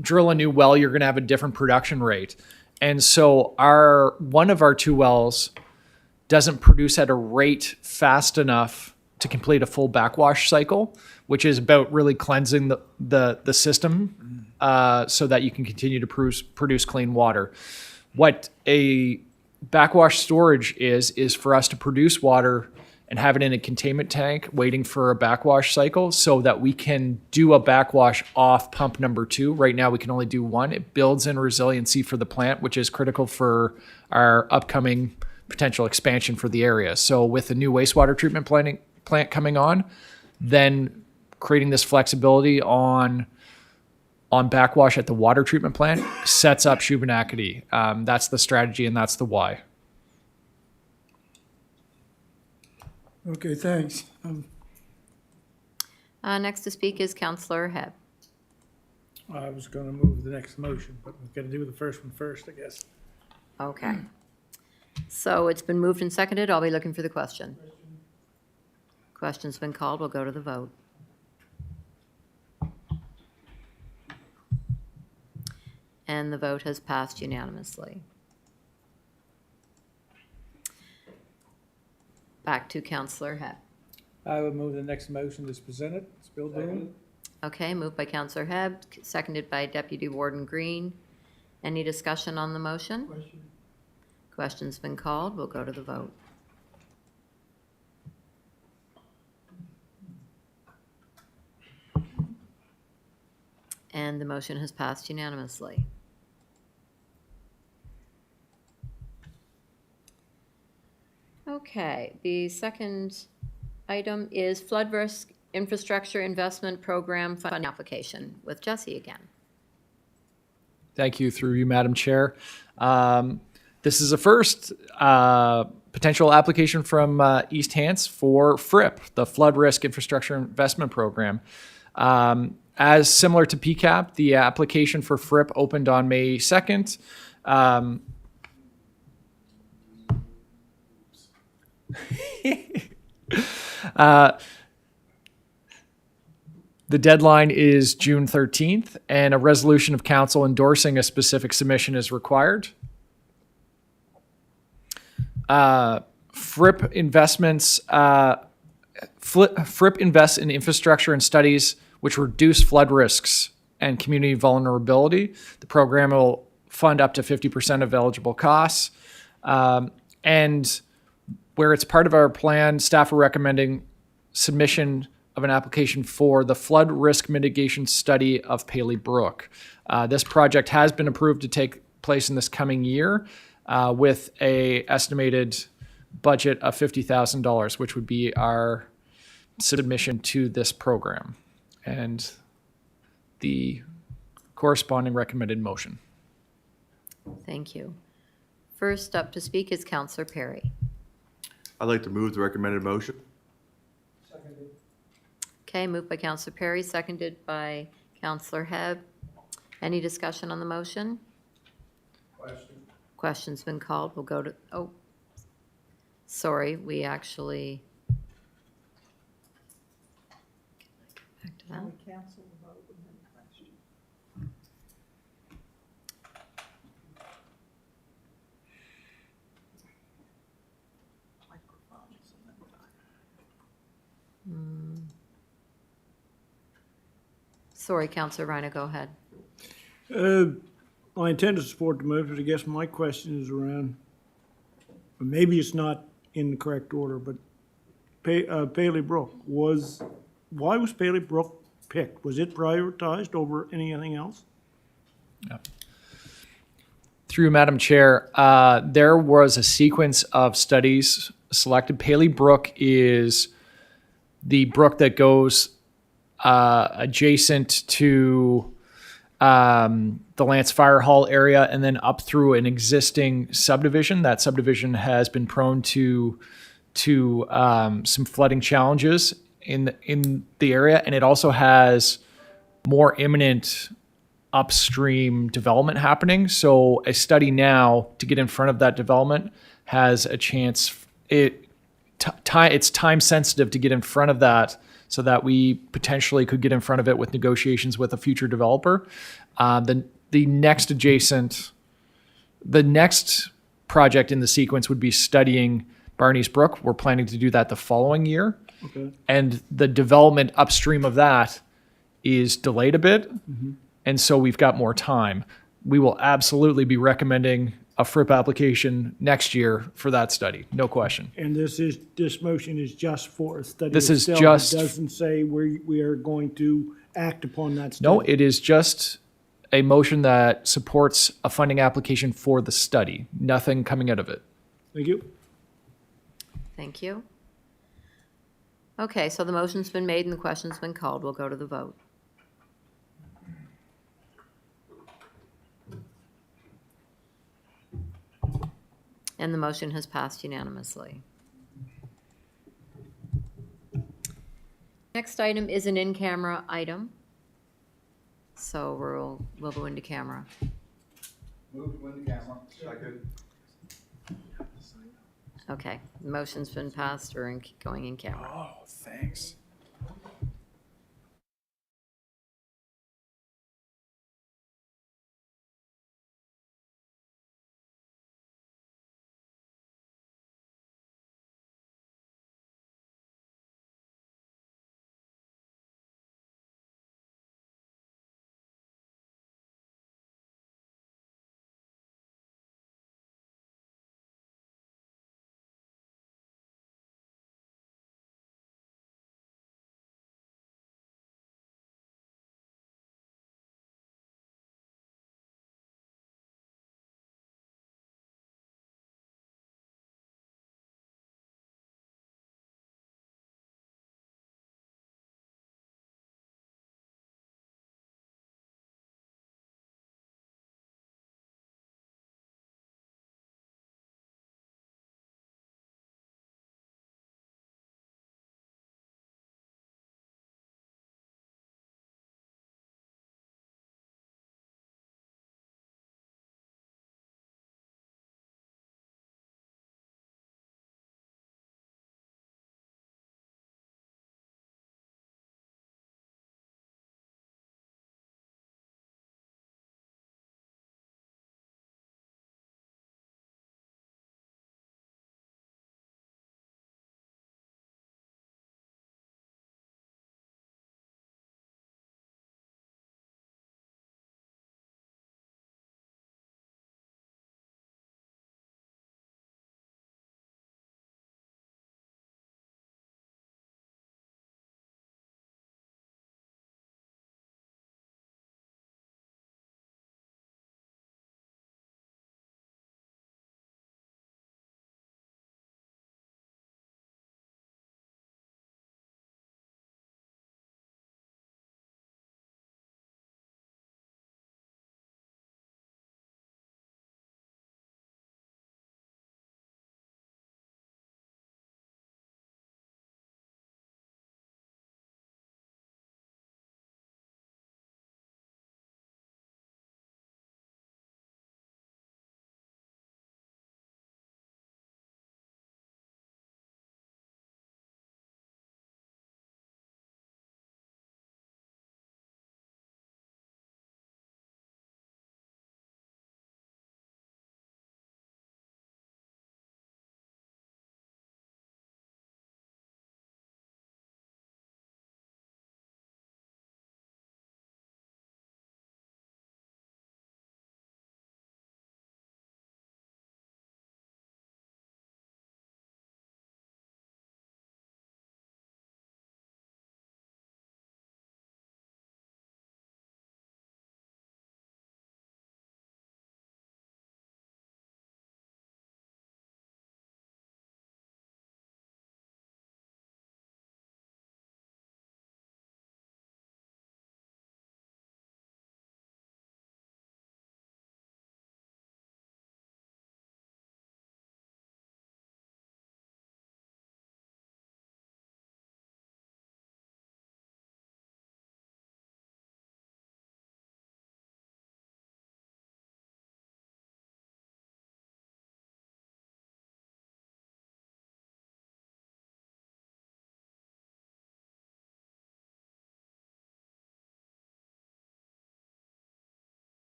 Speaker 16: drill a new well, you're going to have a different production rate. And so one of our 2 wells doesn't produce at a rate fast enough to complete a full backwash cycle, which is about really cleansing the system so that you can continue to produce clean water. What a backwash storage is for us to produce water and have it in a containment tank waiting for a backwash cycle so that we can do a backwash off pump number 2. Right now we can only do 1. It builds in resiliency for the plant, which is critical for our upcoming potential expansion for the area. So with the new wastewater treatment plant coming on, then creating this flexibility on backwash at the water treatment plant sets up Shubenacadie. That's the strategy and that's the why.
Speaker 1: Okay, thanks.
Speaker 10: Next to speak is Councillor Hebb.
Speaker 14: I was going to move the next motion, but we've got to do the first one first, I guess.
Speaker 10: Okay. So it's been moved and seconded. I'll be looking for the question. Question's been called. We'll go to the vote. And the vote has passed unanimously. Back to Councillor Hebb.
Speaker 14: I would move the next motion that's presented. Spill boom.
Speaker 10: Okay, moved by Councillor Hebb, seconded by Deputy Warden Green. Any discussion on the motion? Question's been called. We'll go to the vote. And the motion has passed unanimously. Okay, the second item is flood risk infrastructure investment program fund application with Jesse again.
Speaker 16: Thank you, through you, Madam Chair. This is a first potential application from East Hants for FRIP, the Flood Risk Infrastructure Investment Program. As similar to PCAP, the application for FRIP opened on May 2nd. The deadline is June 13th, and a resolution of council endorsing a specific submission is required. FRIP investments, FRIP invests in infrastructure and studies which reduce flood risks and community vulnerability. The program will fund up to 50% of eligible costs. And where it's part of our plan, staff are recommending submission of an application for the flood risk mitigation study of Paley Brook. This project has been approved to take place in this coming year with a estimated budget of $50,000, which would be our submission to this program and the corresponding recommended motion.
Speaker 10: Thank you. First up to speak is Councillor Perry.
Speaker 2: I'd like to move the recommended motion.
Speaker 10: Okay, moved by Councillor Perry, seconded by Councillor Hebb. Any discussion on the motion? Question's been called. We'll go to, oh, sorry, we actually. Back to that.
Speaker 8: Cancel the vote and then question. Microphones and then
Speaker 10: Sorry, Councillor Reiner, go ahead.
Speaker 1: I intend to support the motion, but I guess my question is around, maybe it's not in the correct order, but Paley Brook why was Paley Brook picked? Was it prioritized over anything else?
Speaker 16: Through Madam Chair, there was a sequence of studies selected. Paley Brook is the brook that goes adjacent to the Lance Fire Hall area and then up through an existing subdivision. That subdivision has been prone to some flooding challenges in the area, and it also has more imminent upstream development happening. So a study now to get in front of that development has a chance. It's time sensitive to get in front of that, so that we potentially could get in front of it with negotiations with a future developer. The next project in the sequence would be studying Barney's Brook. We're planning to do that the following year.
Speaker 1: Okay.
Speaker 16: And the development upstream of that is delayed a bit.
Speaker 1: Mm-hmm.
Speaker 16: And so we've got more time. We will absolutely be recommending a FRIP application next year for that study, no question.
Speaker 1: And this motion is just for a study
Speaker 16: This is
Speaker 1: itself.
Speaker 16: just-
Speaker 1: It doesn't say we are going to act upon that study.
Speaker 16: No, it is just a motion that supports a funding application for the study, nothing coming out of it.
Speaker 1: Thank you.
Speaker 10: Thank you. Okay, so the motion's been made and the question's been called. We'll go to the vote. And the motion has passed unanimously. Next item is an in-camera item. So we'll go into camera.
Speaker 7: Move to win the camera. Second.
Speaker 10: Okay, the motion's been passed or going in camera.
Speaker 16: Oh, thanks.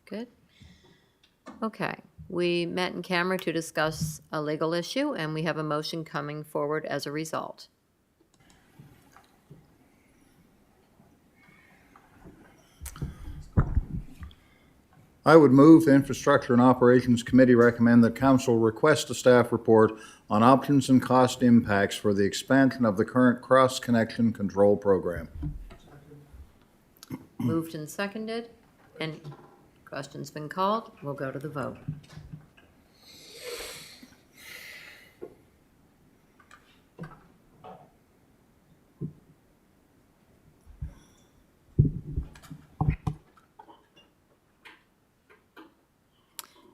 Speaker 10: Good. Okay, we met in camera to discuss a legal issue, and we have a motion coming forward as a result.
Speaker 7: I would move the Infrastructure and Operations Committee recommend that council request a staff report on options and cost impacts for the expansion of the current cross-connection control program.
Speaker 10: Moved and seconded. Any questions been called? We'll go to the vote.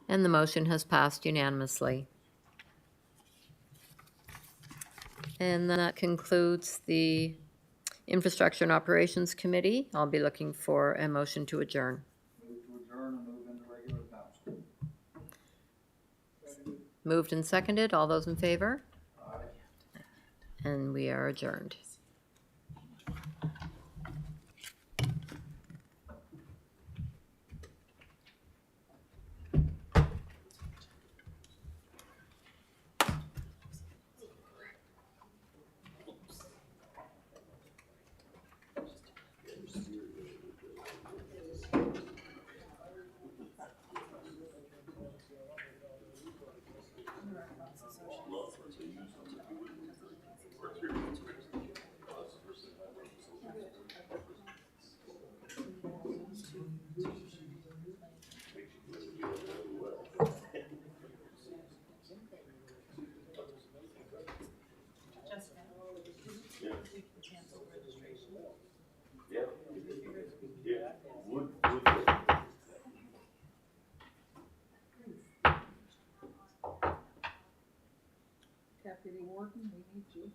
Speaker 10: And the motion has passed unanimously. And that concludes the Infrastructure and Operations Committee. I'll be looking for a motion to adjourn.
Speaker 7: Move to adjourn and move into regular council.
Speaker 10: Moved and seconded. All those in favor? Aye. And we are adjourned.
Speaker 8: Deputy Warden, we need you.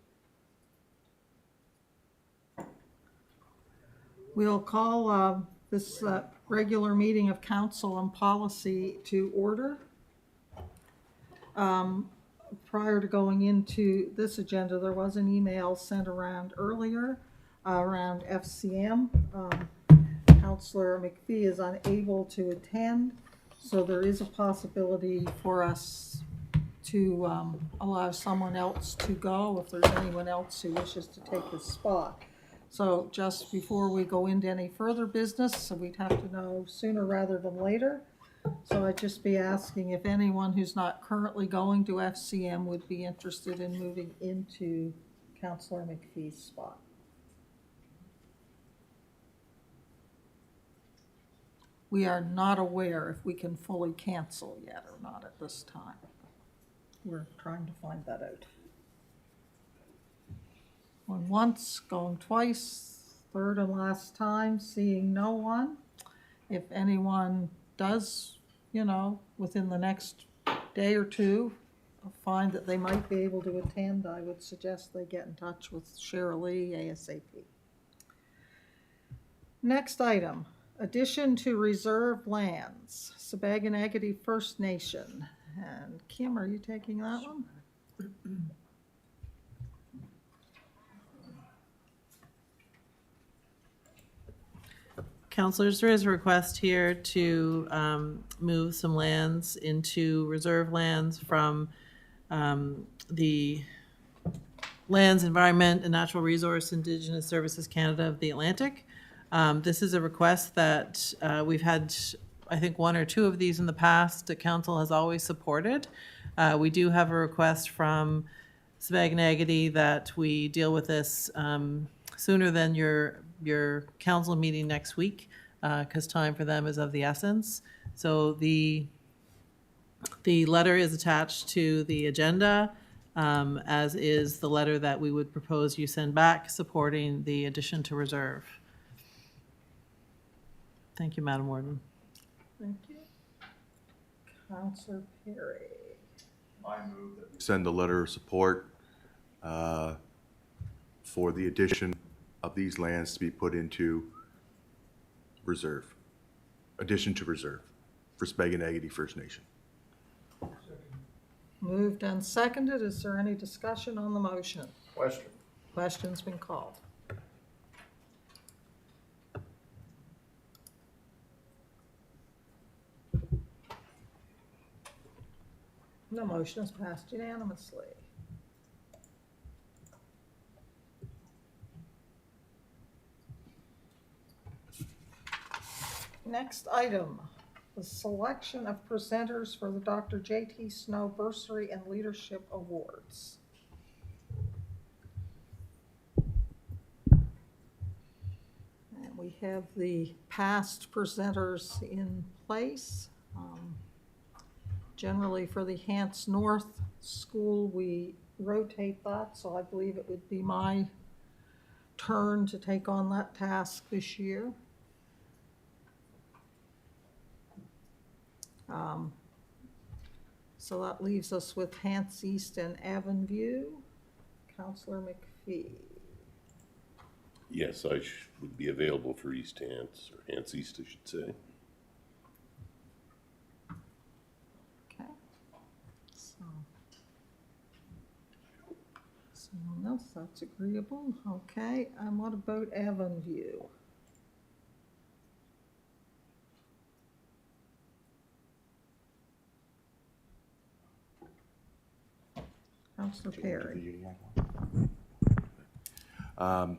Speaker 8: We'll call this regular meeting of council and policy to order. Prior to going into this agenda, there was an email sent around earlier around FCM. Councillor McPhee is unable to attend, so there is a possibility for us to allow someone else to go if there's anyone else who wishes to take his spot. So just before we go into any further business, so we'd have to know sooner rather than later. So I'd just be asking if anyone who's not currently going to FCM would be interested in moving into Councillor McPhee's spot. We are not aware if we can fully cancel yet or not at this time. We're trying to find that out. Going once, going twice, third and last time, seeing no one. If anyone does, within the next day or two, find that they might be able to attend, I would suggest they get in touch with Cheryl Lee ASAP. Next item, addition to reserve lands, Sipekne'katik First Nation. And Kim, are you taking that one?
Speaker 13: Councilors, there is a request here to move some lands into reserve lands from the Lands, Environment, and Natural Resource Indigenous Services Canada of the Atlantic. This is a request that we've had, I think, one or two of these in the past that council has always supported. We do have a request from Sipekne'katik that we deal with this sooner than your council meeting next week, because time for them is of the essence. So the letter is attached to the agenda, as is the letter that we would propose you send back supporting the addition to reserve. Thank you, Madam Warden.
Speaker 8: Thank you. Councillor Perry.
Speaker 2: I move that we send a letter of support for the addition of these lands to be put into reserve. Addition to reserve for Sipekne'katik First Nation.
Speaker 8: Moved and seconded. Is there any discussion on the motion?
Speaker 7: Question.
Speaker 8: Question's been called. The motion is passed unanimously. Next item, the selection of presenters for the Dr. J.T. Snow Bursary and Leadership Awards. And we have the past presenters in place. Generally, for the Hants North School, we rotate that, so I believe it would be my turn to take on that task this year. So that leaves us with Hants East and Avonview. Counselor McPhee.
Speaker 17: Yes, I would be available for East Hants, or Hants East, I should say.
Speaker 8: Okay. So, someone else, that's agreeable. Okay, and what about Avonview? Counselor Perry.
Speaker 2: I'll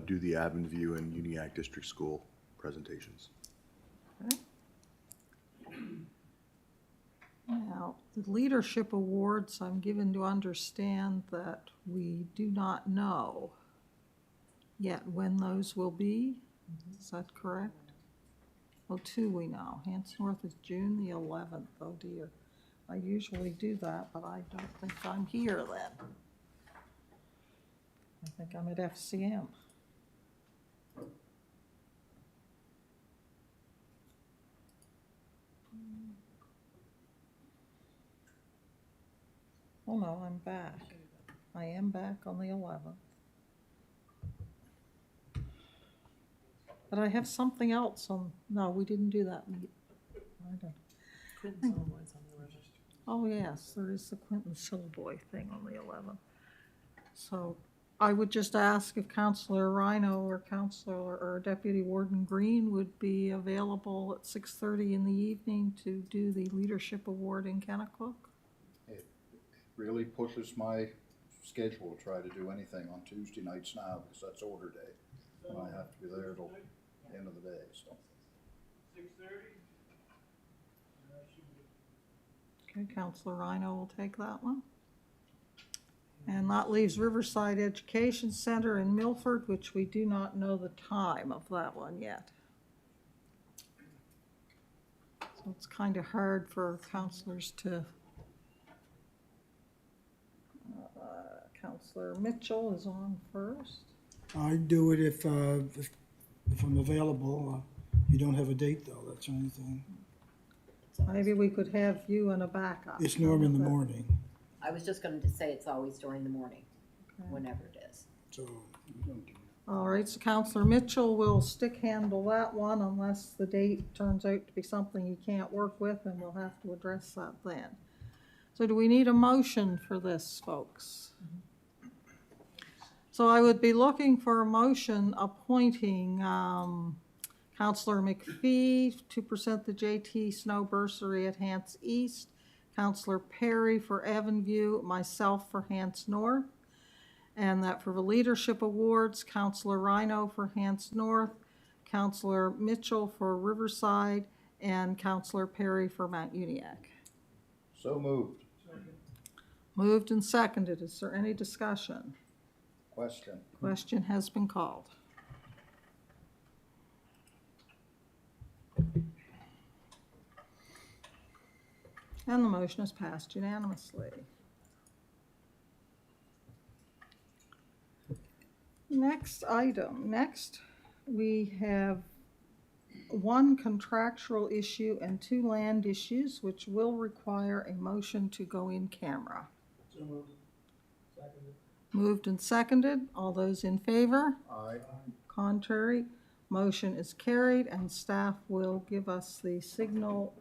Speaker 2: do the Avonview and Uniac District School presentations.
Speaker 8: Okay. Now, the leadership awards, I'm given to understand that we do not know yet when those will be. Is that correct? Well, two we know. Hants North is June the 11th. Oh dear. I usually do that, but I don't think I'm here then. I think I'm at FCM. Oh no, I'm back. I am back on the 11th. But I have something else on, no, we didn't do that. I don't.
Speaker 13: Quentin Solomon's on the register.
Speaker 8: Oh, yes, there is the Quentin Silboy thing on the 11th. So I would just ask if Counselor Rhino or Deputy Warden Green would be available at 6:30 in the evening to do the Leadership Award in Kennecott.
Speaker 7: It really pushes my schedule to try to do anything on Tuesday nights now, because that's order day. And I have to be there till the end of the day, so.
Speaker 12: 6:30?
Speaker 8: Okay, Counselor Rhino will take that one. And that leaves Riverside Education Center in Milford, which we do not know the time of that one yet. So it's kind of hard for counselors to. Counselor Mitchell is on first.
Speaker 1: I'd do it if I'm available. You don't have a date though, that's the only thing.
Speaker 8: Maybe we could have you and a backup.
Speaker 1: It's normally in the morning,
Speaker 10: I was just going to say it's always during the morning, whenever it is.
Speaker 1: so.
Speaker 8: All right, so Counselor Mitchell will stick handle that one unless the date turns out to be something you can't work with, and we'll have to address that then. So do we need a motion for this, folks? So I would be looking for a motion appointing Counselor McPhee to present the JT Snow Bursary at Hants East, Counselor Perry for Avonview, myself for Hants North, and that for the Leadership Awards, Counselor Rhino for Hants North, Counselor Mitchell for Riverside, and Counselor Perry for Mount Uniac.
Speaker 7: So moved.
Speaker 8: Moved and seconded. Is there any discussion?
Speaker 7: Question.
Speaker 8: Question has been called. And the motion is passed unanimously. Next item. Next, we have one contractual issue and two land issues, which will require a motion to go in camera.
Speaker 12: So moved. Seconded.
Speaker 8: Moved and seconded. All those in favor?
Speaker 7: Aye.
Speaker 8: Contrary? Motion is carried, and staff will give us the signal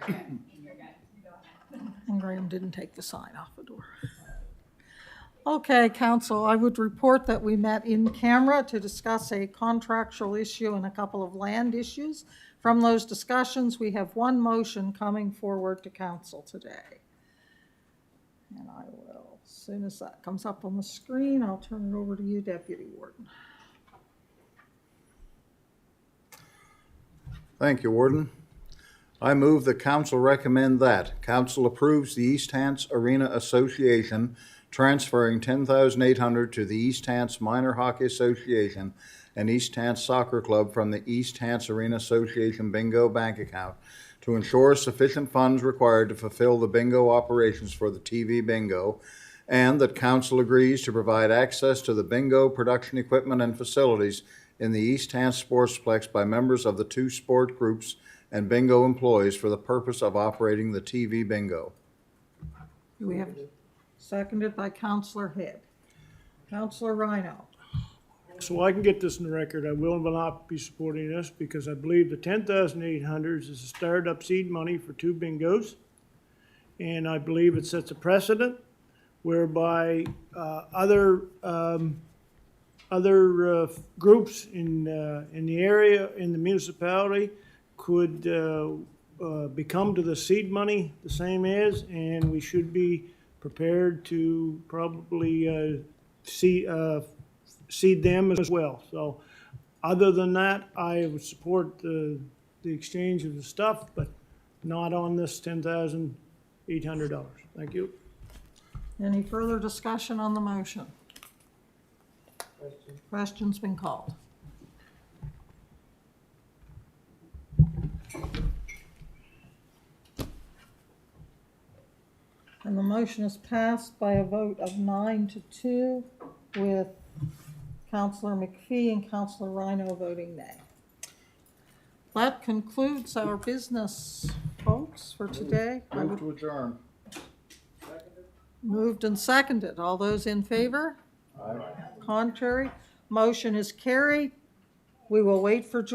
Speaker 8: And Graham didn't take the sign off the door. Okay, council, I would report that we met in camera to discuss a contractual issue and a couple of land issues. From those discussions, we have one motion coming forward to council today. And I will, as soon as that comes up on the screen, I'll turn it over to you, Deputy Warden.
Speaker 7: Thank you, Warden. I move the council recommend that council approves the East Hants Arena Association transferring $10,800 to the East Hants Minor Hockey Association and East Hants Soccer Club from the East Hants Arena Association bingo bank account to ensure sufficient funds required to fulfill the bingo operations for the TV bingo, and that council agrees to provide access to the bingo production equipment and facilities in the East Hants Sportsplex by members of the two sport groups and bingo employees for the purpose of operating the TV bingo.
Speaker 8: Do we have, seconded by Councillor Head. Councillor Rhino.
Speaker 12: So I can get this in the record, I will not be supporting this because I believe the $10,800 is a startup seed money for two bingos. And I believe it sets a precedent whereby other groups in the area, in the municipality, could become to the seed money the same as, and we should be prepared to probably seed them as well. So other than that, I would support the exchange of the stuff, but not on this $10,800. Thank you.
Speaker 8: Any further discussion on the motion? Question's been called. And the motion is passed by a vote of 9-2 with Councillor McPhee and Councillor Rhino voting nay. That concludes our business, folks, for today.
Speaker 7: Move to adjourn.
Speaker 8: Moved and seconded. All those in favor? Contrary? Motion is carried. We will wait for